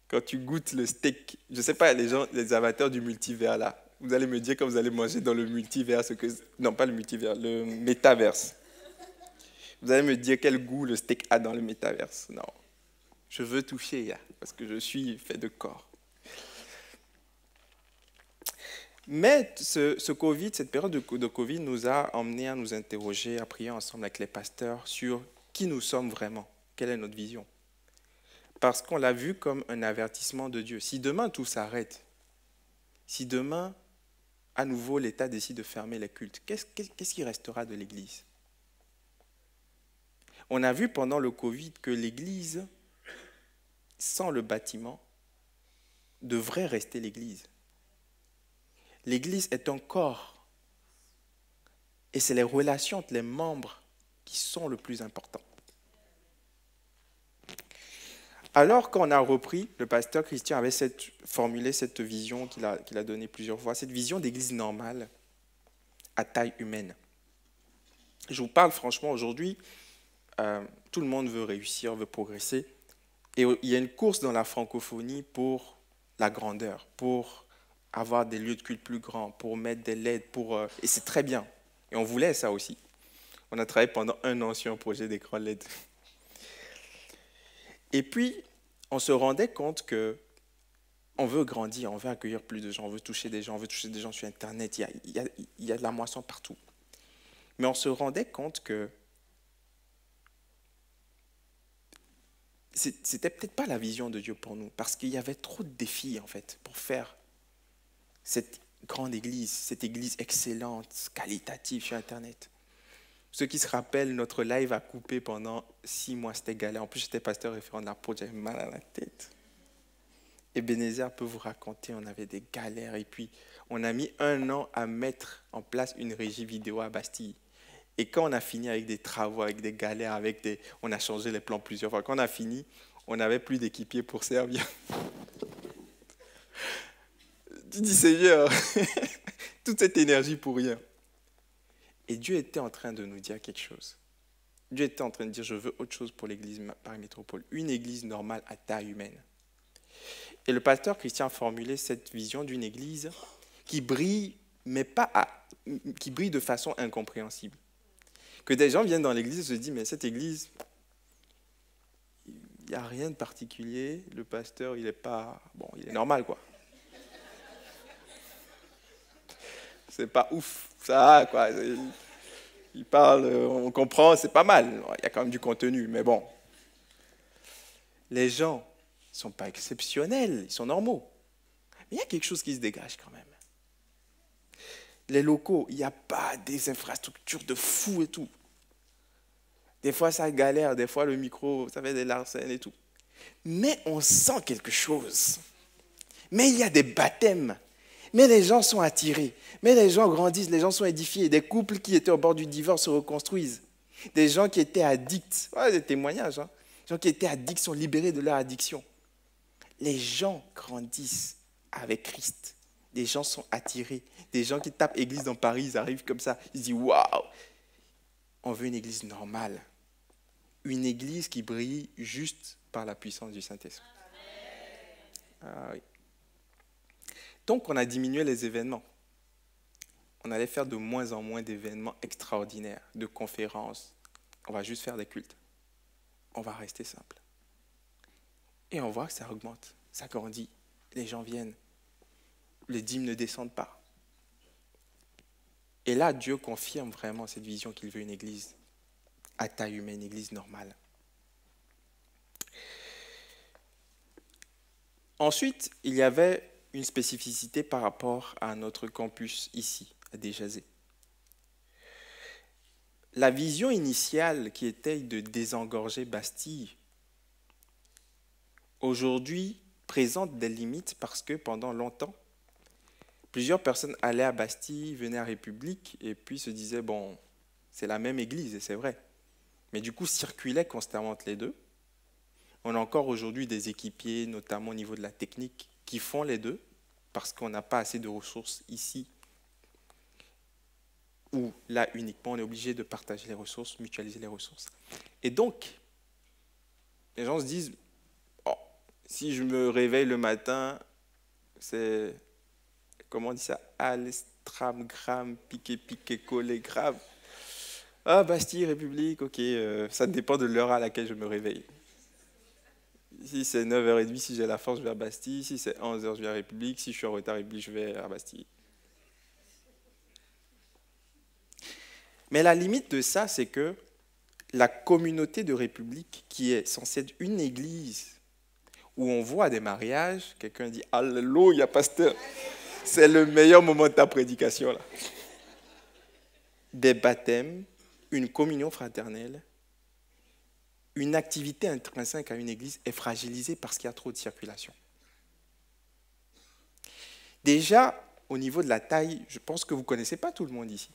Quand tu goûtes le steak, je ne sais pas, les amateurs du multivers là, vous allez me dire quand vous allez manger dans le multivers, non pas le multivers, le métaverse. Vous allez me dire quel goût le steak a dans le métaverse. Non, je veux toucher, parce que je suis fait de corps. Mais ce Covid, cette période de Covid nous a emmenés à nous interroger, à prier ensemble avec les pasteurs sur qui nous sommes vraiment, quelle est notre vision. Parce qu'on l'a vu comme un avertissement de Dieu. Si demain tout s'arrête, si demain, à nouveau, l'État décide de fermer les cultes, qu'est-ce qui restera de l'Église? On a vu pendant le Covid que l'Église, sans le bâtiment, devrait rester l'Église. L'Église est un corps. Et c'est les relations entre les membres qui sont le plus important. Alors qu'on a repris, le pasteur Christian avait formulé cette vision qu'il a donnée plusieurs fois, cette vision d'église normale à taille humaine. Je vous parle franchement aujourd'hui, tout le monde veut réussir, veut progresser. Et il y a une course dans la francophonie pour la grandeur, pour avoir des lieux de culte plus grands, pour mettre des LED, et c'est très bien. Et on voulait ça aussi. On a travaillé pendant 1 an sur un projet d'écran LED. Et puis, on se rendait compte qu'on veut grandir, on veut accueillir plus de gens, on veut toucher des gens sur Internet, il y a de la moisson partout. Mais on se rendait compte que c'était peut-être pas la vision de Dieu pour nous, parce qu'il y avait trop de défis, en fait, pour faire cette grande église, cette église excellente, qualitative sur Internet. Ceux qui se rappellent, notre live a coupé pendant 6 mois, c'était galère. En plus, j'étais pasteur référent de l'apôtre, j'avais mal à la tête. Ebenezer peut vous raconter, on avait des galères. Et puis, on a mis 1 an à mettre en place une régie vidéo à Bastille. Et quand on a fini avec des travaux, avec des galères, on a changé les plans plusieurs fois. Quand on a fini, on n'avait plus d'équipiers pour servir. Tu dis, Seigneur, toute cette énergie pour rien. Et Dieu était en train de nous dire quelque chose. Dieu était en train de dire, je veux autre chose pour l'église Paris Métropole, une église normale à taille humaine. Et le pasteur Christian a formulé cette vision d'une église qui brille, qui brille de façon incompréhensible. Que des gens viennent dans l'église et se disent, mais cette église, il n'y a rien de particulier, le pasteur, il est normal, quoi. c'est pas ouf. Ça, quoi. Il parle, on comprend, c'est pas mal. Il y a quand même du contenu, mais bon. Les gens ne sont pas exceptionnels, ils sont normaux. Mais il y a quelque chose qui se dégage quand même. Les locaux, il n'y a pas des infrastructures de fou et tout. Des fois, ça galère, des fois, le micro, ça fait des larcènes et tout. Mais on sent quelque chose. Mais il y a des baptêmes. Mais les gens sont attirés. Mais les gens grandissent, les gens sont édifiés. Des couples qui étaient au bord du divorce se reconstruisent. Des gens qui étaient addicts. Ouais, des témoignages. Hein. Des gens qui étaient addicts sont libérés de leur addiction. Les gens grandissent avec Christ. Des gens sont attirés. Des gens qui tapent église dans Paris, ils arrivent comme ça. Ils se disent, waouh, on veut une église normale. Une église qui brille juste par la puissance du Saint-Esprit. Ah oui. Donc, on a diminué les événements. On allait faire de moins en moins d'événements extraordinaires, de conférences. On va juste faire des cultes. On va rester simple. Et on voit que ça augmente, ça grandit. Les gens viennent. Les dîmes ne descendent pas. Et là, Dieu confirme vraiment cette vision qu'il veut une église à taille humaine, une église normale. Ensuite, il y avait une spécificité par rapport à notre campus ici, à Déjazet. La vision initiale qui était de désengorger Bastille, aujourd'hui présente des limites parce que pendant longtemps, plusieurs personnes allaient à Bastille, venaient à République et puis se disaient, bon, c'est la même église et c'est vrai. Mais du coup, circulaient constamment entre les deux. On a encore aujourd'hui des équipiers, notamment au niveau de la technique, qui font les deux parce qu'on n'a pas assez de ressources ici. Où là, uniquement, on est obligé de partager les ressources, mutualiser les ressources. Et donc, les gens se disent, oh, si je me réveille le matin, c'est, comment on dit ça, alestram, gram, piqué, piqué, collé, grave. Ah, Bastille, République, ok, ça dépend de l'heure à laquelle je me réveille. Si c'est 9h30, si j'ai la force, je vais à Bastille. Si c'est 11h, je vais à République. Si je suis en retard à République, je vais à Bastille. Mais la limite de ça, c'est que la communauté de République, qui est censée être une église où on voit des mariages, quelqu'un dit « Alléluia, pasteur !» C'est le meilleur moment de ta prédication, là. Des baptêmes, une communion fraternelle, une activité intrinsèque à une église est fragilisée parce qu'il y a trop de circulation. Déjà, au niveau de la taille, je pense que vous ne connaissez pas tout le monde ici.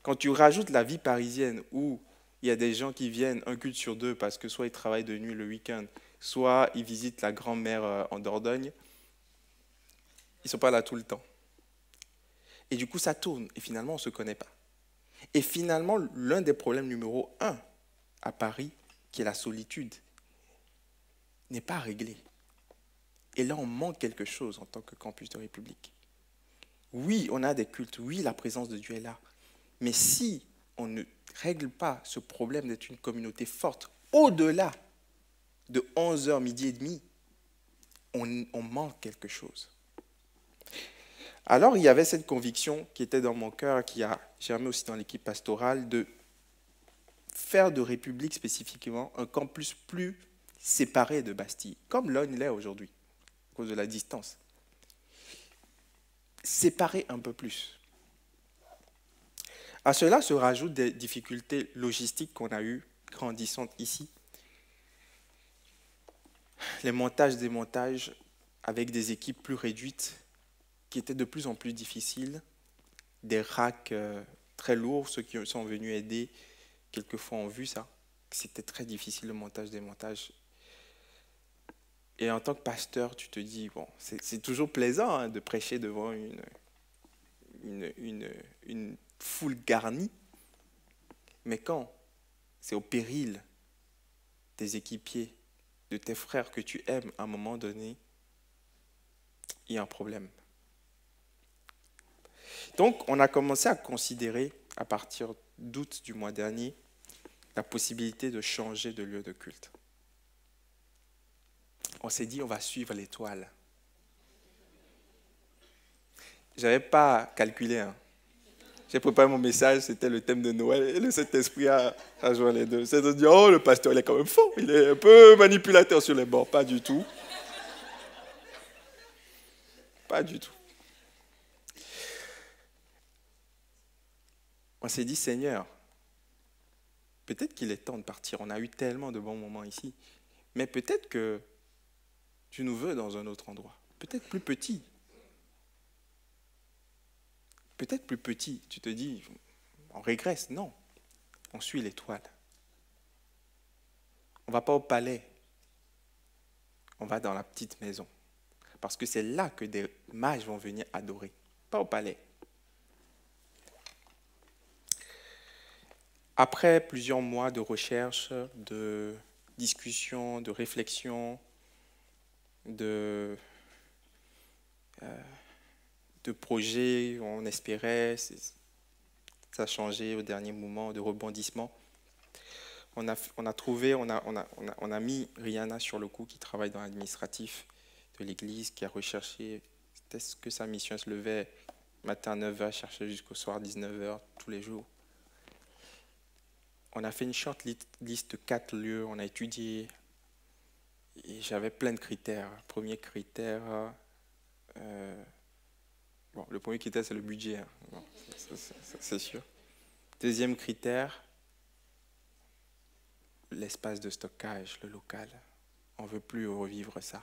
Quand tu rajoutes la vie parisienne où il y a des gens qui viennent un culte sur deux parce que soit ils travaillent de nuit le week-end, soit ils visitent la grand-mère en Dordogne, ils ne sont pas là tout le temps. Et du coup, ça tourne et finalement, on ne se connaît pas. Et finalement, l'un des problèmes numéro 1 à Paris, qui est la solitude, n'est pas réglé. Et là, on manque quelque chose en tant que campus de République. Oui, on a des cultes, oui, la présence de Dieu est là. Mais si on ne règle pas ce problème d'être une communauté forte, au-delà de 11h, midi et demi, on manque quelque chose. Alors, il y avait cette conviction qui était dans mon cœur, qui a germé aussi dans l'équipe pastorale, de faire de République spécifiquement un campus plus séparé de Bastille, comme l'on l'est aujourd'hui, à cause de la distance. Séparer un peu plus. À cela se rajoutent des difficultés logistiques qu'on a eues, grandissantes ici. Les montages-démontages avec des équipes plus réduites qui étaient de plus en plus difficiles, des racks très lourds, ceux qui sont venus aider, quelquefois ont vu ça, c'était très difficile le montage-démontage. Et en tant que pasteur, tu te dis, bon, c'est toujours plaisant hein, de prêcher devant une foule garnie, mais quand c'est au péril des équipiers, de tes frères que tu aimes, à un moment donné, il y a un problème. Donc, on a commencé à considérer, à partir d'août du mois dernier, la possibilité de changer de lieu de culte. On s'est dit, on va suivre l'étoile. Je n'avais pas calculé, hein. J'ai préparé mon message, c'était le thème de Noël, et le Saint-Esprit a joint les deux. C'est de dire, oh, le pasteur, il est quand même fort, il est un peu manipulateur sur les bords. Pas du tout. Pas du tout. On s'est dit, Seigneur, peut-être qu'il est temps de partir. On a eu tellement de bons moments ici. Mais peut-être que tu nous veux dans un autre endroit. Peut-être plus petit. Peut-être plus petit. Tu te dis, on régresse. Non. On suit l'étoile. On ne va pas au palais. On va dans la petite maison. Parce que c'est là que des mages vont venir adorer. Pas au palais. Après plusieurs mois de recherche, de discussion, de réflexion, de projets, on espérait, ça a changé au dernier moment, de rebondissement. On a mis Rihanna sur le coup, qui travaille dans l'administratif de l'église, qui a recherché, est-ce que sa mission se levait matin à 9h, cherchait jusqu'au soir 19h, tous les jours. On a fait une short list de 4 lieux, on a étudié, et j'avais plein de critères. Premier critère, le premier critère, c'est le budget, hein. Bon, c'est sûr. Deuxième critère, l'espace de stockage, le local. On ne veut plus revivre ça.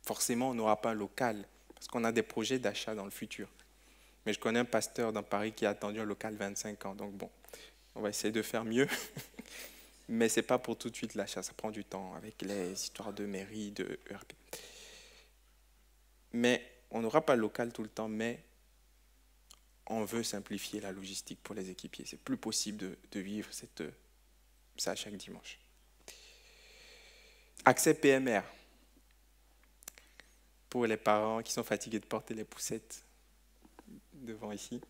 Forcément, on n'aura pas un local, parce qu'on a des projets d'achat dans le futur. Mais je connais un pasteur dans Paris qui a attendu un local 25 ans, donc bon, on va essayer de faire mieux. Mais ce n'est pas pour tout de suite l'achat, ça prend du temps avec les histoires de mairie, de ERP. Mais on n'aura pas le local tout le temps, mais on veut simplifier la logistique pour les équipiers. C'est plus possible de vivre ça chaque dimanche. Accès PMR. Pour les parents qui sont fatigués de porter les poussettes devant ici.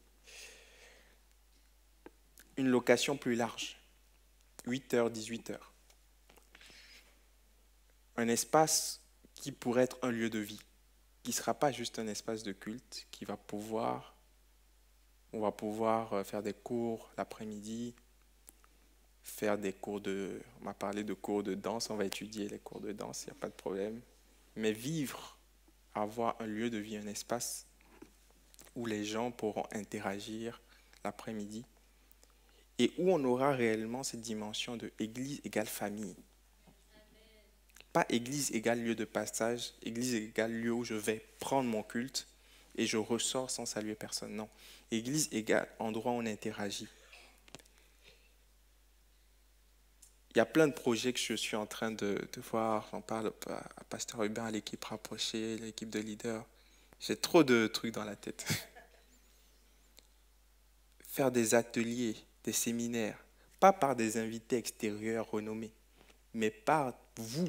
Une location plus large. 8h, 18h. Un espace qui pourrait être un lieu de vie, qui ne sera pas juste un espace de culte, on va pouvoir faire des cours l'après-midi, on m'a parlé de cours de danse, on va étudier les cours de danse, il n'y a pas de problème. Mais vivre, avoir un lieu de vie, un espace où les gens pourront interagir l'après-midi et où on aura réellement cette dimension de église égale famille. Pas église égale lieu de passage, église égale lieu où je vais prendre mon culte et je ressors sans saluer personne. Non. Église égale endroit où on interagit. Il y a plein de projets que je suis en train de voir. J'en parle à Pasteur Hubert, à l'équipe rapprochée, l'équipe de leaders. J'ai trop de trucs dans la tête. Faire des ateliers, des séminaires, pas par des invités extérieurs renommés, mais par vous,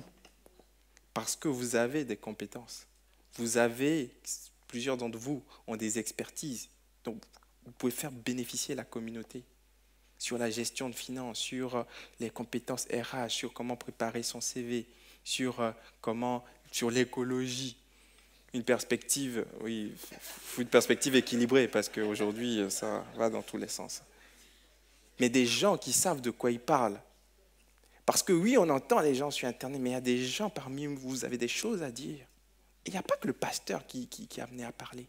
parce que vous avez des compétences. Plusieurs d'entre vous ont des expertises, donc vous pouvez faire bénéficier la communauté sur la gestion de finances, sur les compétences RH, sur comment préparer son CV, sur l'écologie. Une perspective équilibrée, parce qu'aujourd'hui, ça va dans tous les sens. Mais des gens qui savent de quoi ils parlent. Parce que oui, on entend les gens sur Internet, mais il y a des gens parmi vous, vous avez des choses à dire. Et il n'y a pas que le pasteur qui est amené à parler.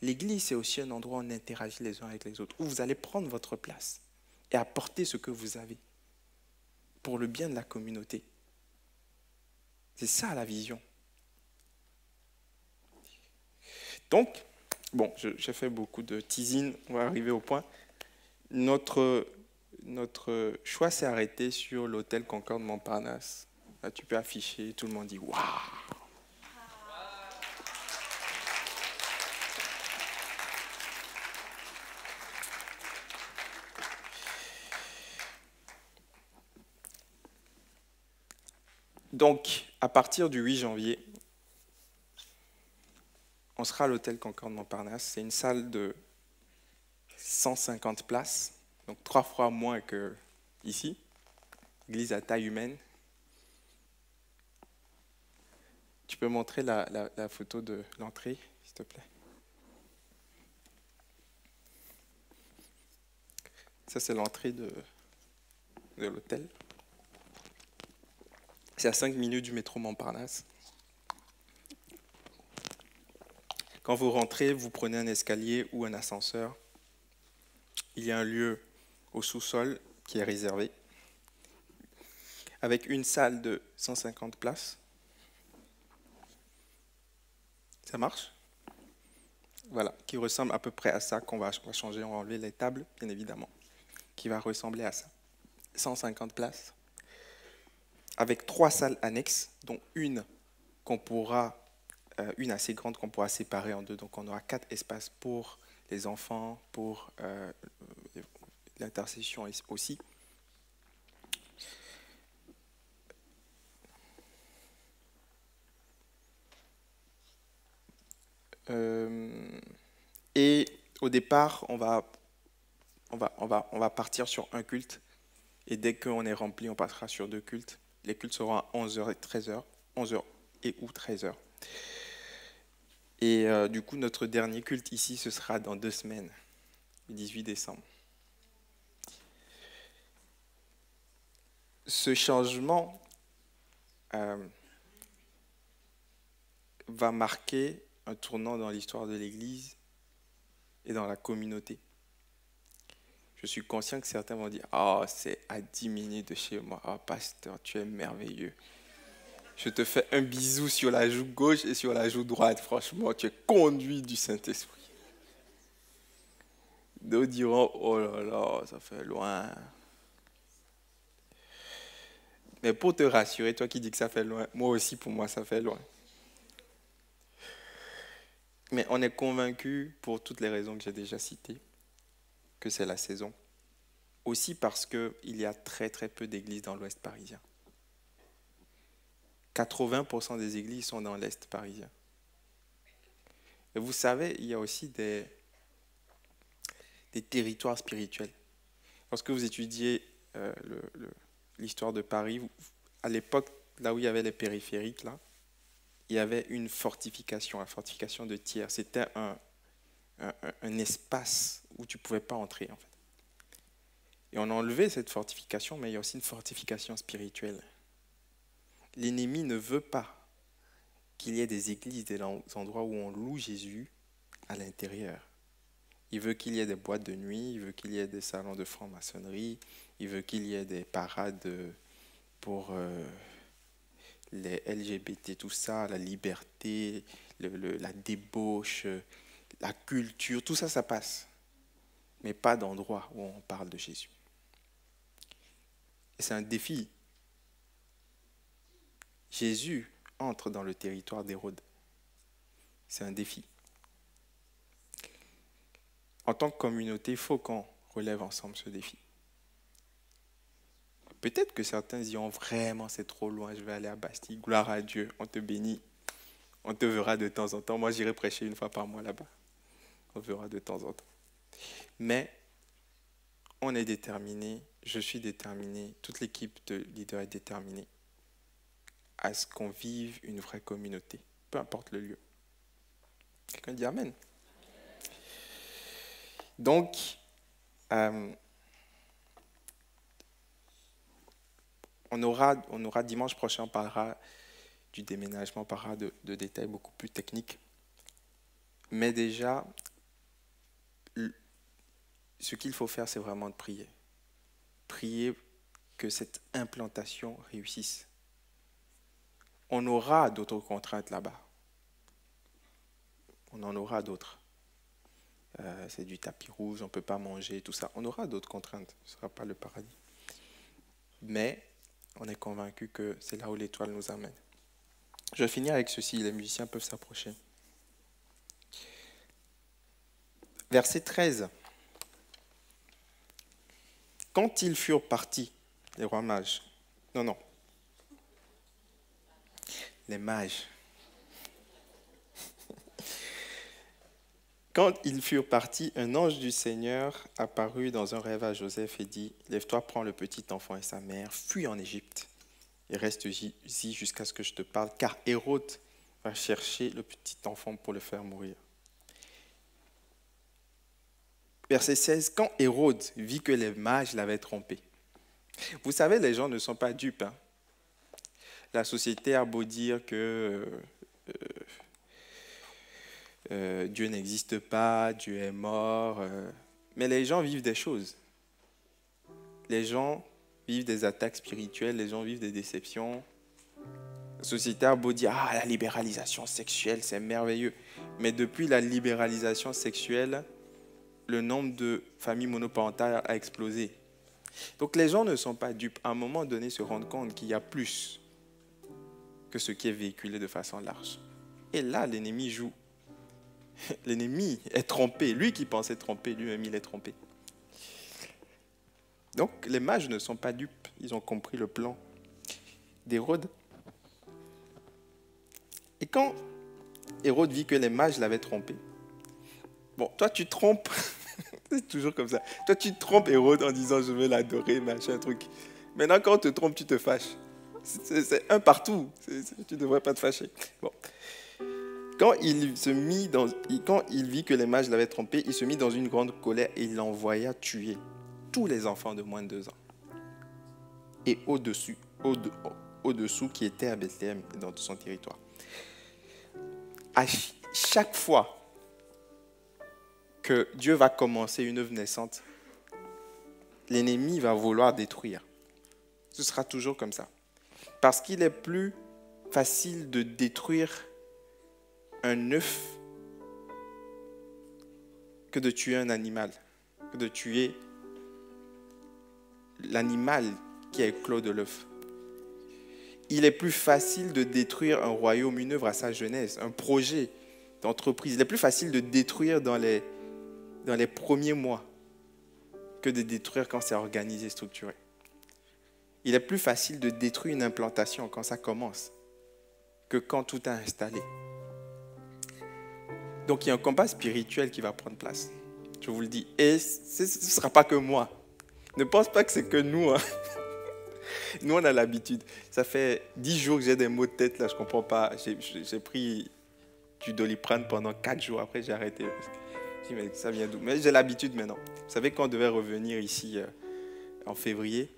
L'église, c'est aussi un endroit où on interagit les uns avec les autres, où vous allez prendre votre place et apporter ce que vous avez pour le bien de la communauté. C'est ça la vision. Donc, bon, j'ai fait beaucoup de teasing, on va arriver au point. Notre choix s'est arrêté sur l'hôtel Concorde Montparnasse. Là, tu peux afficher, tout le monde dit « Waouh !» Donc, à partir du 8 janvier, on sera à l'hôtel Concorde Montparnasse. C'est une salle de 150 places, donc 3 fois moins qu'ici. Église à taille humaine. Tu peux montrer la photo de l'entrée, s'il te plaît? Ça, c'est l'entrée de l'hôtel. C'est à 5 minutes du métro Montparnasse. Quand vous rentrez, vous prenez un escalier ou un ascenseur. Il y a un lieu au sous-sol qui est réservé, avec une salle de 150 places. Ça marche? Voilà, qui ressemble à peu près à ça, qu'on va changer, on va enlever les tables, bien évidemment, qui va ressembler à ça. 150 places, avec 3 salles annexes, dont une une assez grande qu'on pourra séparer en deux. Donc on aura 4 espaces pour les enfants, pour l'intercession aussi. Et au départ, on va partir sur un culte. Et dès qu'on est rempli, on passera sur 2 cultes. Les cultes seront à 11h et 13h. 11h et ou 13h. Et du coup, notre dernier culte ici, ce sera dans 2 semaines, le 18 décembre. Ce changement va marquer un tournant dans l'histoire de l'Église et dans la communauté. Je suis conscient que certains vont dire « Oh, c'est à 10 minutes de chez moi. Oh, pasteur, tu es merveilleux. Je te fais un bisou sur la joue gauche et sur la joue droite. Franchement, tu es conduit du Saint-Esprit. » D'autres diront, oh là là, ça fait loin. Mais pour te rassurer, toi qui dis que ça fait loin, moi aussi, pour moi, ça fait loin. Mais on est convaincu, pour toutes les raisons que j'ai déjà citées, que c'est la saison. Aussi parce qu'il y a très très peu d'églises dans l'Ouest parisien. 80% des églises sont dans l'Est parisien. Et vous savez, il y a aussi des territoires spirituels. Lorsque vous étudiez l'histoire de Paris, à l'époque, là où il y avait les périphériques, là, il y avait une fortification, la fortification de Thiers. C'était un espace où tu ne pouvais pas entrer, en fait. Et on a enlevé cette fortification, mais il y a aussi une fortification spirituelle. L'ennemi ne veut pas qu'il y ait des églises, des endroits où on loue Jésus à l'intérieur. Il veut qu'il y ait des boîtes de nuit, il veut qu'il y ait des salons de franc-maçonnerie, il veut qu'il y ait des parades pour les LGBT, tout ça, la liberté, la débauche, la culture, tout ça, ça passe. Mais pas d'endroit où on parle de Jésus. Et c'est un défi. Jésus entre dans le territoire d'Hérode. C'est un défi. En tant que communauté, il faut qu'on relève ensemble ce défi. Peut-être que certains diront vraiment c'est trop loin, je vais aller à Bastille. Gloire à Dieu, on te bénit. On te verra de temps en temps. Moi, j'irai prêcher 1 fois par mois là-bas. On verra de temps en temps. Mais on est déterminé, je suis déterminé, toute l'équipe de leaders est déterminée à ce qu'on vive une vraie communauté, peu importe le lieu. Quelqu'un dit Amen. Donc, on aura dimanche prochain, on parlera du déménagement, on parlera de détails beaucoup plus techniques. Mais déjà, ce qu'il faut faire, c'est vraiment de prier. Prier que cette implantation réussisse. On aura d'autres contraintes là-bas. On en aura d'autres. C'est du tapis rouge, on ne peut pas manger, tout ça. On aura d'autres contraintes, ce ne sera pas le paradis. Mais on est convaincu que c'est là où l'étoile nous amène. Je vais finir avec ceci, les musiciens peuvent s'approcher. Verset 13. Quand ils furent partis, les rois mages, les mages. Quand ils furent partis, un ange du Seigneur apparut dans un rêve à Joseph et dit, « Lève-toi, prends le petit enfant et sa mère, fuis en Égypte et reste ici jusqu'à ce que je te parle, car Hérode va chercher le petit enfant pour le faire mourir. » Verset 16, quand Hérode vit que les mages l'avaient trompé. Vous savez, les gens ne sont pas dupes. Hein. La société a beau dire que Dieu n'existe pas, Dieu est mort, mais les gens vivent des choses. Les gens vivent des attaques spirituelles, les gens vivent des déceptions. La société a beau dire « Ah, la libéralisation sexuelle, c'est merveilleux ». Mais depuis la libéralisation sexuelle, le nombre de familles monoparentales a explosé. Donc les gens ne sont pas dupes. À un moment donné, ils se rendent compte qu'il y a plus que ce qui est véhiculé de façon large. Et là, l'ennemi joue. L'ennemi est trompé. Lui qui pensait tromper, lui-même, il est trompé. Donc les mages ne sont pas dupes. Ils ont compris le plan d'Hérode. Et quand Hérode vit que les mages l'avaient trompé, bon, toi tu trompes, c'est toujours comme ça, toi tu trompes Hérode en disant je veux l'adorer, machin, truc. Maintenant quand on te trompe, tu te fâches. C'est un partout, tu ne devrais pas te fâcher. Bon. Quand il vit que les mages l'avaient trompé, il se mit dans une grande colère et il envoya tuer tous les enfants de moins de 2 ans. Et au-dessous qui étaient à Bethléem et dans tout son territoire. À chaque fois que Dieu va commencer une œuvre naissante, l'ennemi va vouloir détruire. Ce sera toujours comme ça. Parce qu'il est plus facile de détruire un œuf que de tuer un animal, que de tuer l'animal qui a éclos de l'œuf. Il est plus facile de détruire un royaume, une œuvre à sa jeunesse, un projet d'entreprise. Il est plus facile de détruire dans les premiers mois que de détruire quand c'est organisé, structuré. Il est plus facile de détruire une implantation quand ça commence que quand tout est installé. Donc il y a un combat spirituel qui va prendre place. Je vous le dis. Et ce ne sera pas que moi. Ne pense pas que c'est que nous. Hein. Nous, on a l'habitude. Ça fait 10 jours que j'ai des maux de tête, là, je ne comprends pas. J'ai pris du Doliprane pendant 4 jours, après j'ai arrêté. Je dis, mais ça vient d'où? Mais j'ai l'habitude maintenant. Vous savez, quand on devait revenir ici en février,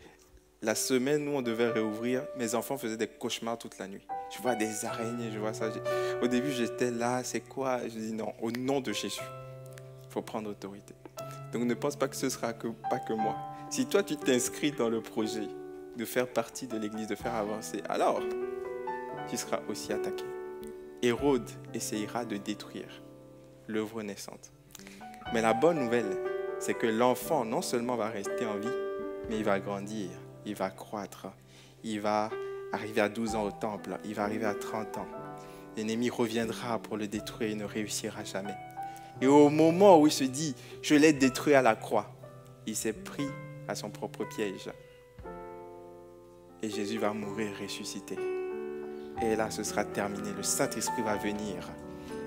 la semaine où on devait réouvrir, mes enfants faisaient des cauchemars toute la nuit. Je vois des araignées, je vois ça. Au début, j'étais là, c'est quoi? Je dis non, au nom de Jésus, il faut prendre autorité. Donc ne pense pas que ce sera pas que moi. Si toi, tu t'inscris dans le projet de faire partie de l'Église, de faire avancer, alors tu seras aussi attaqué. Hérode essayera de détruire l'œuvre naissante. Mais la bonne nouvelle, c'est que l'enfant non seulement va rester en vie, mais il va grandir, il va croître, il va arriver à 12 ans au temple, il va arriver à 30 ans. L'ennemi reviendra pour le détruire, il ne réussira jamais. Et au moment où il se dit, je l'ai détruit à la croix, il s'est pris à son propre piège. Et Jésus va mourir ressuscité. Et là, ce sera terminé. Le Saint-Esprit va venir.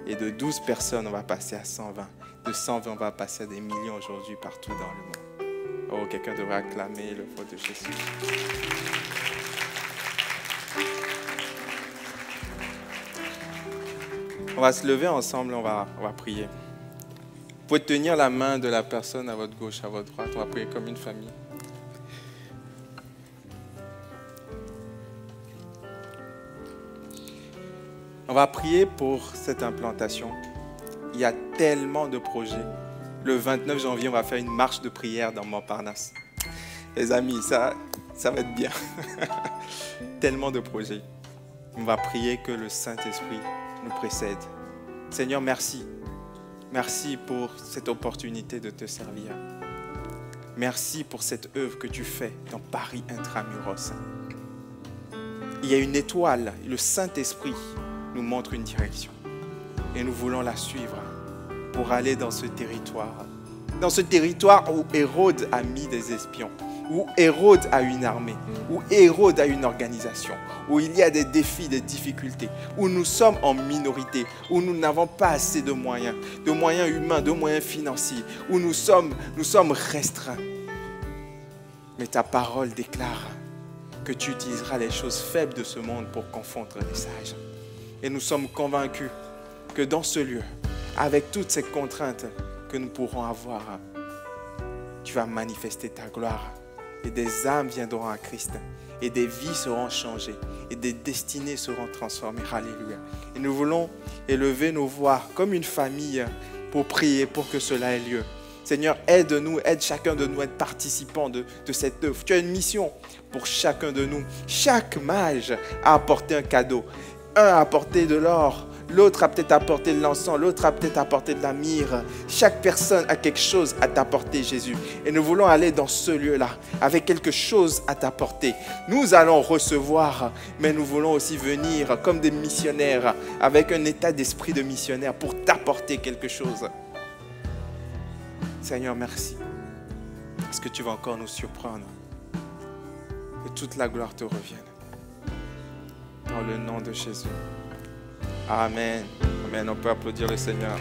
Et de 12 personnes, on va passer à 120. De 120, on va passer à des millions aujourd'hui partout dans le monde. Oh, quelqu'un devrait acclamer le nom de Jésus. On va se lever ensemble, on va prier. Vous pouvez tenir la main de la personne à votre gauche, à votre droite. On va prier comme une famille. On va prier pour cette implantation. Il y a tellement de projets. Le 29 janvier, on va faire une marche de prière dans Montparnasse. Les amis, ça va être bien. Tellement de projets. On va prier que le Saint-Esprit nous précède. Seigneur, merci. Merci pour cette opportunité de te servir. Merci pour cette œuvre que tu fais dans Paris Intramuros. Il y a une étoile, le Saint-Esprit nous montre une direction. Et nous voulons la suivre pour aller dans ce territoire. Dans ce territoire où Hérode a mis des espions, où Hérode a une armée, où Hérode a une organisation, où il y a des défis, des difficultés, où nous sommes en minorité, où nous n'avons pas assez de moyens humains, de moyens financiers, où nous sommes restreints. Mais ta parole déclare que tu utiliseras les choses faibles de ce monde pour confondre les sages. Et nous sommes convaincus que dans ce lieu, avec toutes ces contraintes que nous pourrons avoir, tu vas manifester ta gloire. Et des âmes viendront à Christ. Et des vies seront changées. Et des destinées seront transformées. Alléluia. Et nous voulons élever nos voix comme une famille pour prier pour que cela ait lieu. Seigneur, aide-nous, aide chacun de nous à être participants de cette œuvre. Tu as une mission pour chacun de nous. Chaque mage a apporté un cadeau. Un a apporté de l'or, l'autre a peut-être apporté de l'encens, l'autre a peut-être apporté de la myrrhe. Chaque personne a quelque chose à t'apporter, Jésus. Et nous voulons aller dans ce lieu-là avec quelque chose à t'apporter. Nous allons recevoir, mais nous voulons aussi venir comme des missionnaires, avec un état d'esprit de missionnaire pour t'apporter quelque chose. Seigneur, merci. Est-ce que tu vas encore nous surprendre? Que toute la gloire te revienne. Dans le nom de Jésus. Amen. Amen. On peut applaudir le Seigneur.